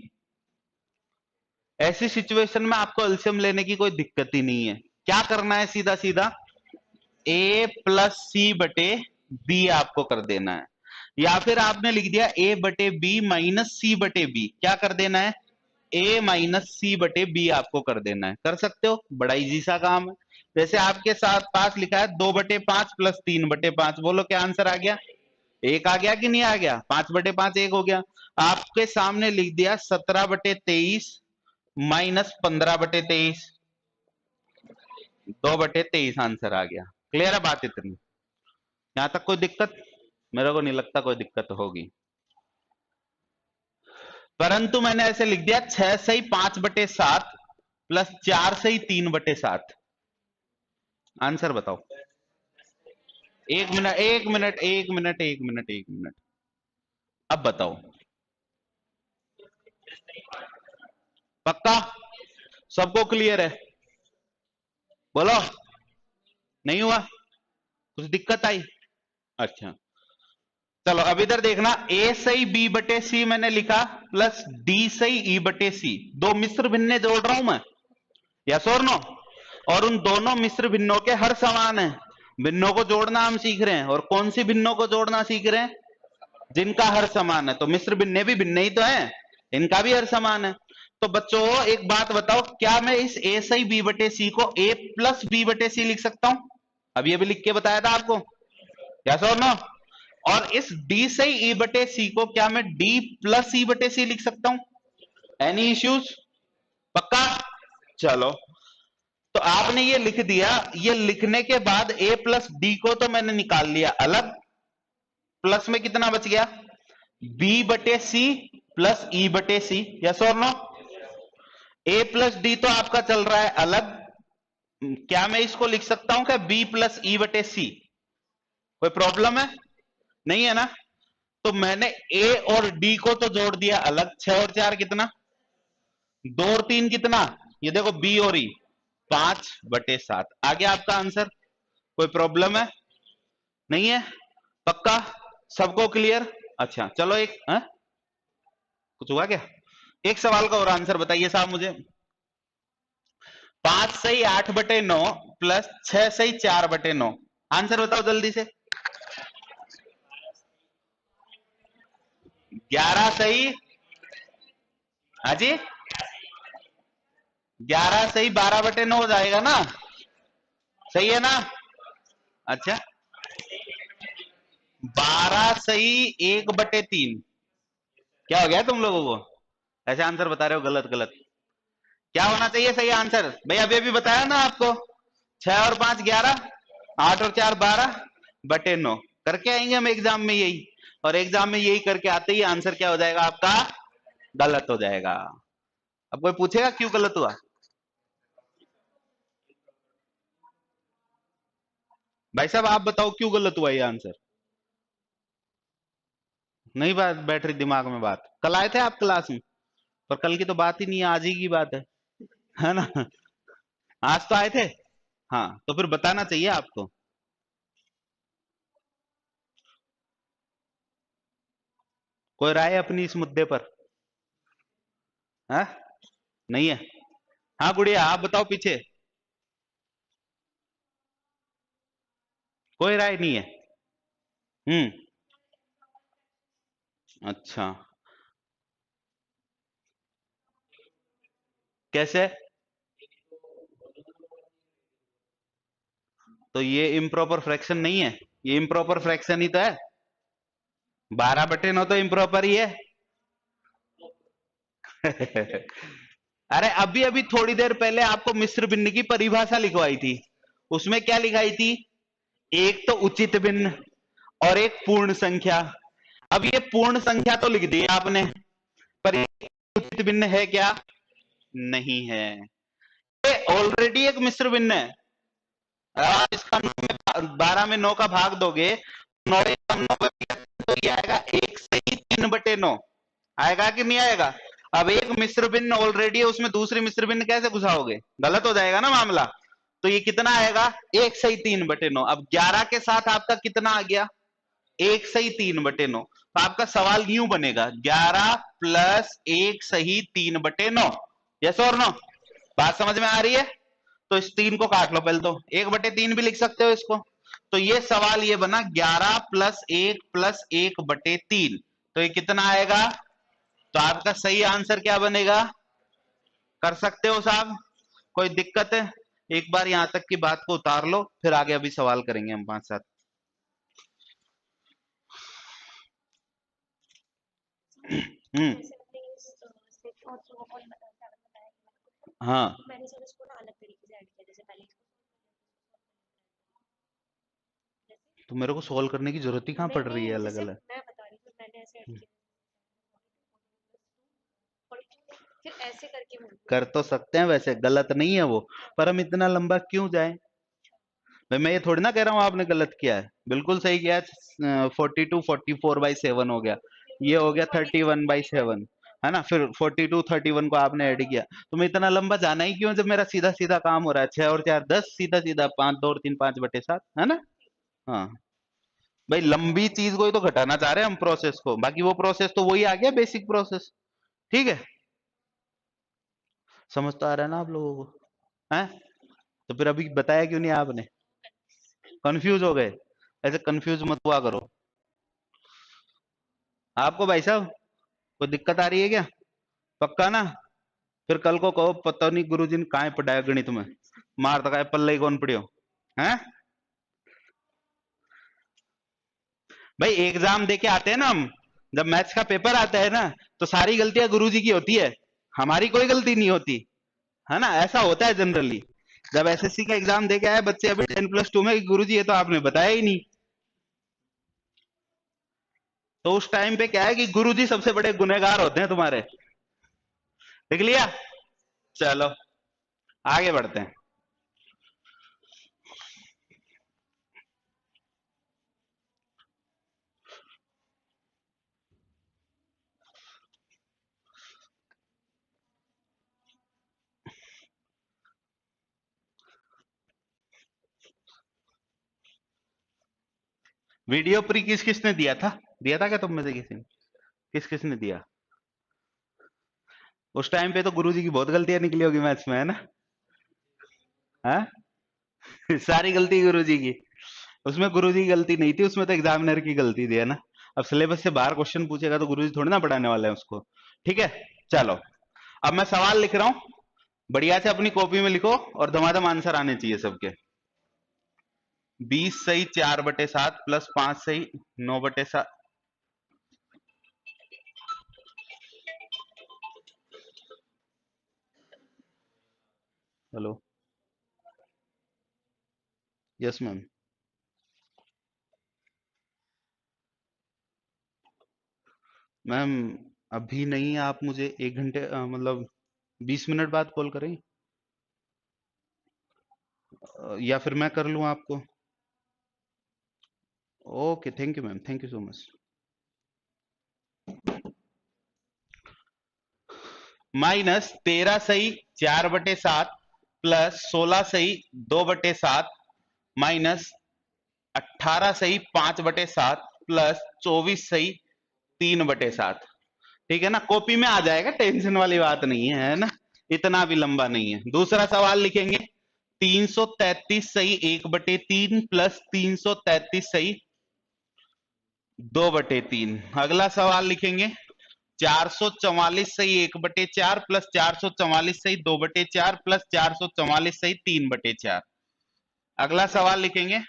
ऐसी सिचुएशन में आपको एलसीएम लेने की कोई दिक्कत ही नहीं है। क्या करना है, सीधा सीधा a + c/b आपको कर देना है, या फिर आपने लिख दिया a/b - c/b, क्या कर देना है, a - c/b आपको कर देना है। कर सकते हो, बड़ा इजी सा काम है। जैसे आपके साथ पास लिखा है 2/5 + 3/5, बोलो क्या आंसर आ गया, 1 आ गया कि नहीं आ गया, 5/5 1 हो गया। आपके सामने लिख दिया 17/23 - 15/23, 2/23 आंसर आ गया। क्लियर है बात इतनी, यहां तक कोई दिक्कत, मेरे को नहीं लगता कोई दिक्कत होगी। परंतु मैंने ऐसे लिख दिया 6 सही 5/7 + 4 सही 3/7, आंसर बताओ। 1 minute 1 minute 1 minute 1 minute 1 minute, अब बताओ, पक्का सबको क्लियर है, बोलो। नहीं हुआ, कुछ दिक्कत आई, अच्छा चलो अब इधर देखना, a सही b/c मैंने लिखा प्लस d सही e/c, दो मिश्र भिन्ने जोड़ रहा हूं मैं, यस और नो, और उन दोनों मिश्र भिन्नों के हर समान है। भिन्नों को जोड़ना हम सीख रहे हैं, और कौन सी भिन्नों को जोड़ना सीख रहे हैं? जिनका हर समान है। तो मिश्र भिन्ने भी भिन्न ही तो है, इनका भी हर समान है। तो बच्चों एक बात बताओ, क्या मैं इस ए सही बी बटे सी को ए प्लस बी बटे सी लिख सकता हूं? अभी अभी लिख के बताया था आपको, यस और नो? और इस डी सही ई बटे सी को क्या मैं डी प्लस ई बटे सी लिख सकता हूं? Any issues? पक्का? चलो, तो आपने ये लिख दिया। ये लिखने के बाद ए प्लस डी को तो मैंने निकाल लिया अलग, प्लस में कितना बच गया? बी बटे सी प्लस ई बटे सी, यस और नो? ए प्लस डी तो आपका चल रहा है अलग, क्या मैं इसको लिख सकता हूं क्या बी प्लस ई बटे सी? कोई प्रॉब्लम है? नहीं है ना? तो मैंने ए और डी को तो जोड़ दिया अलग, 6 और 4 कितना? 2 और 3 कितना? ये देखो बी और ई, 5/7 आ गया आपका आंसर। कोई प्रॉब्लम है? नहीं है? पक्का? सबको क्लियर? अच्छा चलो, एक कुछ हुआ क्या? एक सवाल का और आंसर बताइए साहब मुझे। 5 सही 8/9 प्लस 6 सही 4/9, आंसर बताओ जल्दी से। 11 सही, हाँ जी, 11 सही 12/9 हो जाएगा ना? सही है ना? अच्छा, 12 सही 1/3, क्या हो गया तुम लोगों को? ऐसे आंसर बता रहे हो गलत गलत। क्या होना चाहिए सही आंसर? भाई अभी अभी बताया ना आपको, 6 और 5 11, 8 और 4 12/9 करके आएंगे हम एग्जाम में यही, और एग्जाम में यही करके आते ही आंसर क्या हो जाएगा आपका? गलत हो जाएगा। अब कोई पूछेगा क्यों गलत हुआ? भाई साहब आप बताओ क्यों गलत हुआ ये आंसर? नहीं बात बैठ रही दिमाग में बात? कल आए थे आप क्लास में? पर कल की तो बात ही नहीं है, आज ही की बात है ना? आज तो आए थे। हाँ तो फिर बताना चाहिए आपको। कोई राय अपनी इस मुद्दे पर? है? नहीं है? हाँ गुड़िया आप बताओ पीछे। कोई राय नहीं है? हम्म। अच्छा, कैसे? तो ये इम्प्रॉपर फ्रैक्शन नहीं है? ये इम्प्रॉपर फ्रैक्शन ही तो है। 12/9 तो इम्प्रॉपर ही है। अरे अभी अभी थोड़ी देर पहले आपको मिश्र भिन्न की परिभाषा लिखवाई थी, उसमें क्या लिखाई थी? एक तो उचित भिन्न और एक पूर्ण संख्या। अब ये पूर्ण संख्या तो लिख दी आपने, पर ये उचित भिन्न है क्या? नहीं है। ये ऑलरेडी एक मिश्र भिन्न है। आप इसका 12 में 9 का भाग दोगे, 9 तो ये आएगा 1/3/9, आएगा कि नहीं आएगा? अब एक मिश्र भिन्न ऑलरेडी है, उसमें दूसरी मिश्र भिन्न कैसे घुसाओगे? गलत हो जाएगा ना मामला। तो ये कितना आएगा? 1/3/9। अब 11 के साथ आपका कितना आ गया? 1/3/9। तो आपका सवाल यूं बनेगा, 11 प्लस 1/3/9, यस और नो? बात समझ में आ रही है? तो इस 3 को काट लो पहले, तो 1/3 भी लिख सकते हो इसको। तो ये सवाल ये बना 11 प्लस 1 प्लस 1/3, तो ये कितना आएगा? तो आपका सही आंसर क्या बनेगा? कर सकते हो साहब? कोई दिक्कत है? एक बार यहां तक की बात को उतार लो, फिर आगे अभी सवाल करेंगे हम 5-7। हम्म। हाँ तो मेरे को सॉल्व करने की जरूरत ही कहाँ पड़ रही है अलग अलग? कर तो सकते हैं वैसे, गलत नहीं है वो, पर हम इतना लंबा क्यों जाएं? भाई मैं ये थोड़ी ना कह रहा हूँ आपने गलत किया है, बिल्कुल सही किया है। 42 44/7 हो गया, ये हो गया 31/7, है ना? फिर 42 31 को आपने ऐड किया, तो मैं इतना लंबा जाना ही क्यों जब मेरा सीधा सीधा काम हो रहा है? 6 और 4 10, सीधा सीधा 5 2 और 3 5/7, है ना? हाँ भाई, लंबी चीज को ही तो घटाना चाह रहे हैं हम, प्रोसेस को, बाकी वो प्रोसेस तो वही आ गया, बेसिक प्रोसेस। ठीक है, समझ तो आ रहा है ना आप लोगों को? है? तो फिर अभी बताया क्यों नहीं आपने? कंफ्यूज हो गए? ऐसे कंफ्यूज मत हुआ करो। आपको भाई साहब कोई दिक्कत आ रही है क्या? पक्का ना? फिर कल को कहो पता नहीं गुरुजी ने कहाँ पढ़ाया गणित में, मार तक पल्ले ही कौन पढ़ियो हैं। भाई एग्जाम दे के आते हैं ना हम, जब मैथ्स का पेपर आता है ना, तो सारी गलतियां गुरुजी की होती है, हमारी कोई गलती नहीं होती, है ना? ऐसा होता है जनरली। जब एसएससी का एग्जाम दे के आए बच्चे अभी 10+2 में, गुरुजी ये तो आपने बताया ही नहीं, तो उस टाइम पे क्या है कि गुरुजी सबसे बड़े गुनहगार होते हैं तुम्हारे। देख लिया? चलो आगे बढ़ते हैं। वीडियो प्री किस किसने दिया था क्या तुम में से किसी ने? किस किसने दिया? उस टाइम पे तो गुरुजी की बहुत गलतियां निकली होगी मैथ्स में, है ना? हाँ? सारी गलती गुरुजी की। उसमें गुरुजी की गलती नहीं थी, उसमें तो एग्जामिनर की गलती थी, है ना? अब सिलेबस से बाहर क्वेश्चन पूछेगा तो गुरुजी थोड़ी ना पढ़ाने वाले हैं उसको। ठीक है, चलो अब मैं सवाल लिख रहा हूं, बढ़िया से अपनी कॉपी में लिखो और धमाधम आंसर आने चाहिए सबके। 20 सही 4/7 प्लस 5 सही 9/7। हेलो? Yes ma'am. मैम अभी नहीं, आप मुझे 1 घंटे मतलब 20 मिनट बाद कॉल करें, या फिर मैं कर लूं आपको? Okay, thank you ma'am, thank you so much. -13 सही 4/7 प्लस 16 सही 2/7 माइनस 18 सही 5/7 प्लस 24 सही 3/7। ठीक है ना? कॉपी में आ जाएगा, टेंशन वाली बात नहीं है, है ना? इतना भी लंबा नहीं है। दूसरा सवाल लिखेंगे, 333 सही 1/3 प्लस 333 सही 2/3। अगला सवाल लिखेंगे, 444 सही 1/4 प्लस 444 सही 2/4 प्लस 444 सही 3/4। अगला सवाल लिखेंगे,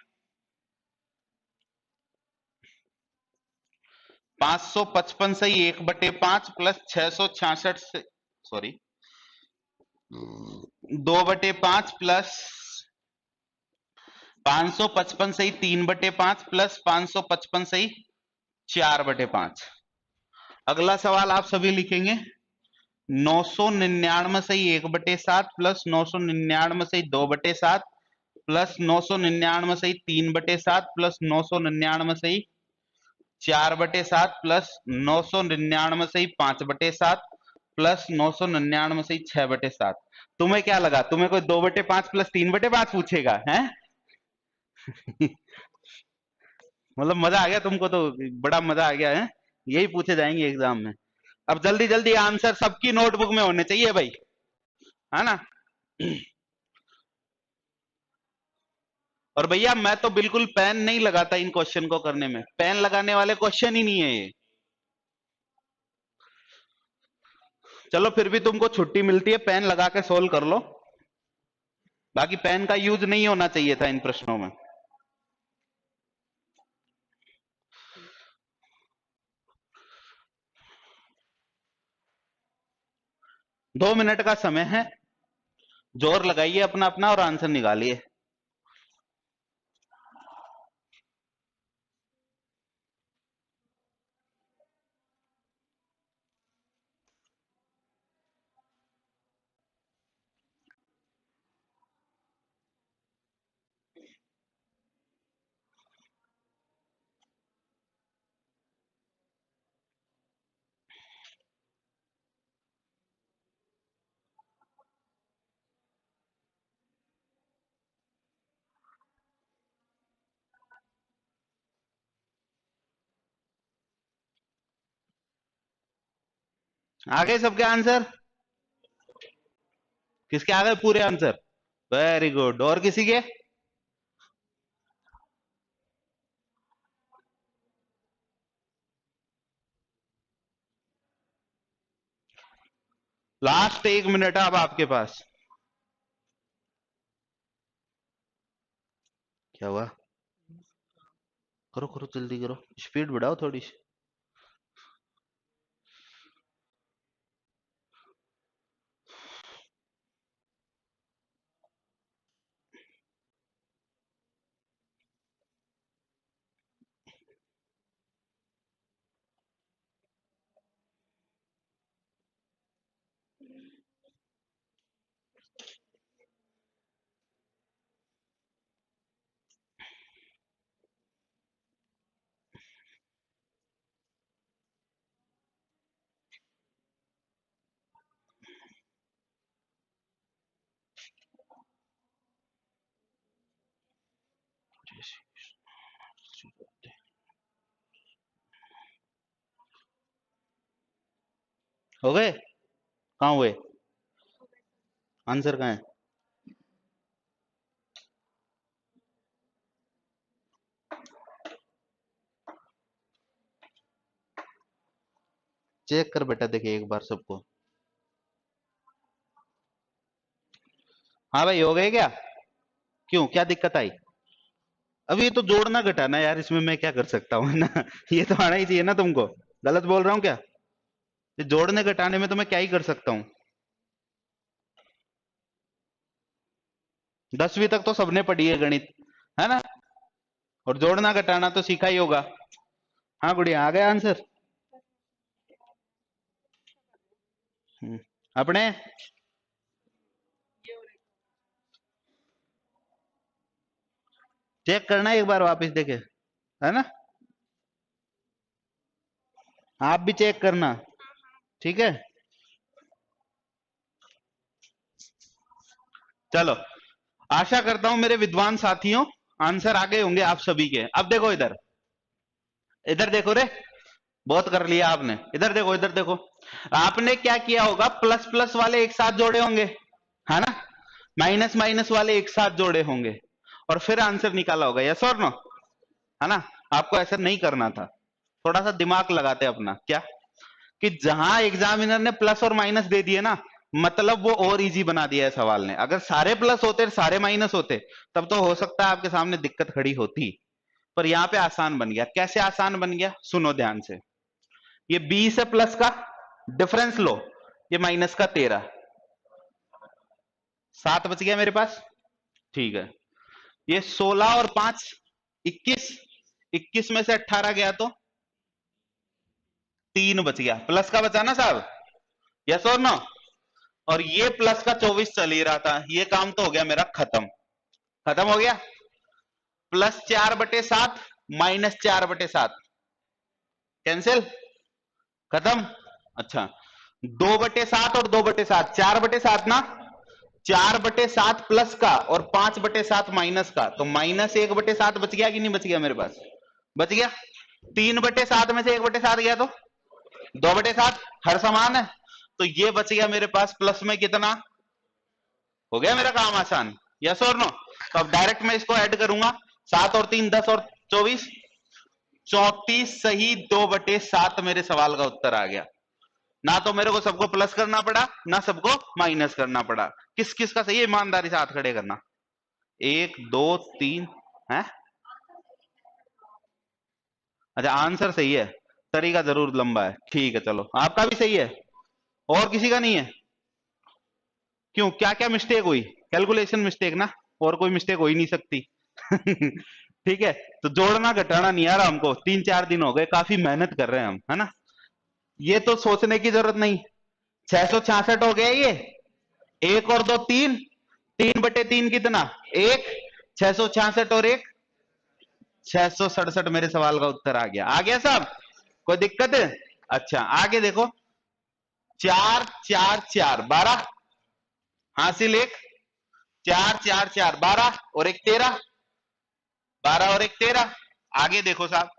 555 सही 1/5 प्लस 666 से, सॉरी, 2/5 प्लस 555 सही 3/5 प्लस 555 सही 4/5। अगला सवाल आप सभी लिखेंगे, 999 सही 1/7 प्लस 999 सही 2/7 प्लस 999 सही 3/7 प्लस 999 सही 4/7 प्लस 999 सही 5/7 प्लस 999 सही 6/7। तुम्हें क्या लगा, तुम्हें कोई 2/5 प्लस 3/5 पूछेगा है? मतलब मजा आ गया तुमको तो, बड़ा मजा आ गया है। यही पूछे जाएंगे एग्जाम में। अब जल्दी जल्दी आंसर सबकी नोटबुक में होने चाहिए भाई, है ना? और भैया मैं तो बिल्कुल पेन नहीं लगाता इन क्वेश्चन को करने में, पेन लगाने वाले क्वेश्चन ही नहीं है ये। चलो फिर भी तुमको छुट्टी मिलती है, पेन लगा के सोल्व कर लो, बाकी पेन का यूज नहीं होना चाहिए था इन प्रश्नों में। 2 मिनट का समय है, जोर लगाइए अपना अपना और आंसर निकालिए। आगे सबके आंसर? किसके आ गए पूरे आंसर? Very good. और किसी के? लास्ट 1 मिनट है अब आपके पास। क्या हुआ? करो करो जल्दी करो, स्पीड बढ़ाओ थोड़ी सी। हो गए? कहाँ हुए? आंसर कहाँ है? चेक कर बेटा, देखे एक बार सबको। हाँ भाई, हो गए क्या? क्यों, क्या दिक्कत आई? अब ये तो जोड़ना घटाना यार, इसमें मैं क्या कर सकता हूँ ना। ये तो आना ही चाहिए ना तुमको। गलत बोल रहा हूँ क्या? ये जोड़ने घटाने में तो मैं क्या ही कर सकता हूँ। 10वीं तक तो सबने पढ़ी है गणित, है ना? और जोड़ना घटाना तो सीखा ही होगा। हाँ गुड़िया, आ गया आंसर? अपने चेक करना एक बार वापस देखे, है ना? आप भी चेक करना, ठीक है? चलो, आशा करता हूं मेरे विद्वान साथियों, आंसर आ गए होंगे आप सभी के। अब देखो इधर, इधर देखो रे, बहुत कर लिया आपने। इधर देखो, इधर देखो। आपने क्या किया होगा, प्लस प्लस वाले एक साथ जोड़े होंगे, है ना? माइनस माइनस वाले एक साथ जोड़े होंगे, और फिर आंसर निकाला होगा। यस और नो? है ना? आपको ऐसा नहीं करना था। थोड़ा सा दिमाग लगाते अपना। क्या कि जहां एग्जामिनर ने प्लस और माइनस दे दिए ना, मतलब वो और इजी बना दिया है सवाल ने। अगर सारे प्लस होते सारे माइनस होते, तब तो हो सकता है आपके सामने दिक्कत खड़ी होती। पर यहाँ पे आसान बन गया। कैसे आसान बन गया, सुनो ध्यान से। ये 20 है, प्लस का डिफरेंस लो, ये माइनस का 13, 7 बच गया मेरे पास। ठीक है, ये 16 और 5 21, 21 में से 18 गया तो 3 बच गया। प्लस का बचा ना साहब? यस और नो? और ये प्लस का 24 चल ही रहा था, ये काम तो हो गया मेरा खत्म। खत्म हो गया। +4/7 -4/7 कैंसिल, खत्म। अच्छा, 2/7 और 2/7, 4/7 ना। 4/7 प्लस का और 5/7 माइनस का, तो -1/7 बच गया कि नहीं बच गया मेरे पास? बच गया। 3/7 में से 1/7 गया तो 2/7, हर समान है। तो ये बच गया मेरे पास प्लस में कितना। हो गया मेरा काम आसान। यस और नो? तो अब डायरेक्ट मैं इसको ऐड करूंगा, 7 और 3 10 और 24, 34 सही 2/7 मेरे सवाल का उत्तर आ गया। ना तो मेरे को सबको प्लस करना पड़ा, ना सबको माइनस करना पड़ा। किस किस का सही है, ईमानदारी से हाथ खड़े करना। 1 2 3 है। अच्छा, आंसर सही है, तरीका जरूर लंबा है। ठीक है, चलो आपका भी सही है, और किसी का नहीं है? क्यों, क्या क्या मिस्टेक हुई? कैलकुलेशन मिस्टेक ना, और कोई मिस्टेक हो ही नहीं सकती। ठीक है, तो जोड़ना घटाना नहीं आ रहा हमको, 3-4 दिन हो गए, काफी मेहनत कर रहे हैं हम, है ना? ये तो सोचने की जरूरत नहीं। 666 हो गया ये। 1 और 2 3, 3/3 कितना? 1। 666 और 1 667 मेरे सवाल का उत्तर आ गया साहब? कोई दिक्कत है? अच्छा, आगे देखो। 4 4 4 12 हासिल 1। 4 4 4 12 और 1 13, 12 और 1 13। आगे देखो साहब,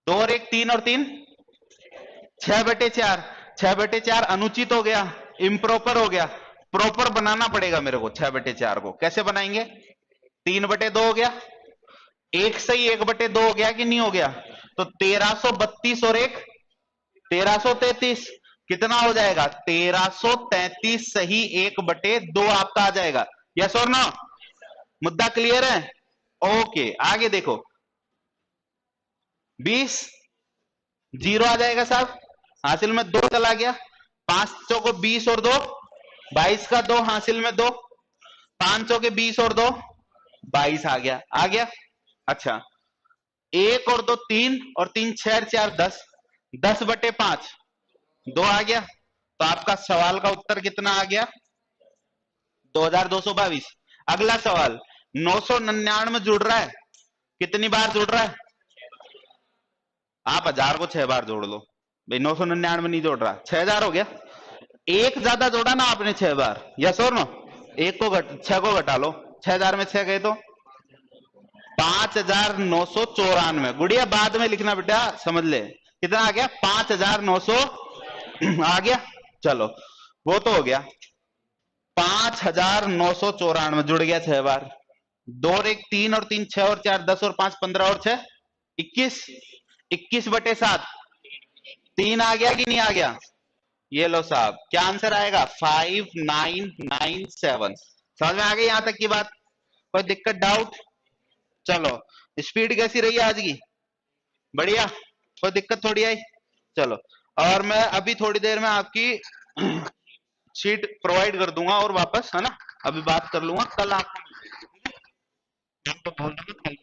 2 और 1 3 और 3 6/4। 6/4 अनुचित हो गया, इम्प्रॉपर हो गया। प्रॉपर बनाना पड़ेगा मेरे को 6/4 को। कैसे बनाएंगे? 3/2 हो गया, एक सही 1/2 हो गया कि नहीं हो गया? तो 1332 और 1 1333, कितना हो जाएगा 1333 सही 1/2 आपका आ जाएगा। यस और नो? मुद्दा क्लियर है? ओके आगे देखो 20 जीरो आ जाएगा साहब, हासिल में 2 चला गया, 5 चौको 20 और 2 22 का 2 हासिल में 2, 5 चौके 20 और 2 22 आ गया, आ गया। अच्छा 1 और 2 3 और 3 6 4 10, 10/5 2 आ गया। तो आपका सवाल का उत्तर कितना आ गया 2222। अगला सवाल 999 जुड़ रहा है, कितनी बार जुड़ रहा है? आप 1000 को 6 बार जोड़ लो भाई, 999 नहीं जोड़ रहा, 6000 हो गया। एक ज्यादा जोड़ा ना आपने 6 बार, यस और नो? एक को 6 को घटा लो, 6000 में 6 गए तो 5994। गुड़िया बाद में लिखना बेटा, समझ ले कितना आ गया 5900 आ गया। चलो वो तो हो गया, 5994 जुड़ गया 6 बार। 2 और 1 3 और 3 6 और 4 10 और 5 15 और 6 21, 21/7 3 आ गया कि नहीं आ गया? ये लो साहब, क्या आंसर आएगा 5997। समझ में आ गई यहां तक की बात? कोई दिक्कत डाउट? चलो स्पीड कैसी रही आज की? बढ़िया, कोई दिक्कत थोड़ी आई? चलो, और मैं अभी थोड़ी देर में आपकी शीट प्रोवाइड कर दूंगा और वापस, है ना, अभी बात कर लूंगा, कल आपको बोल दूंगा कल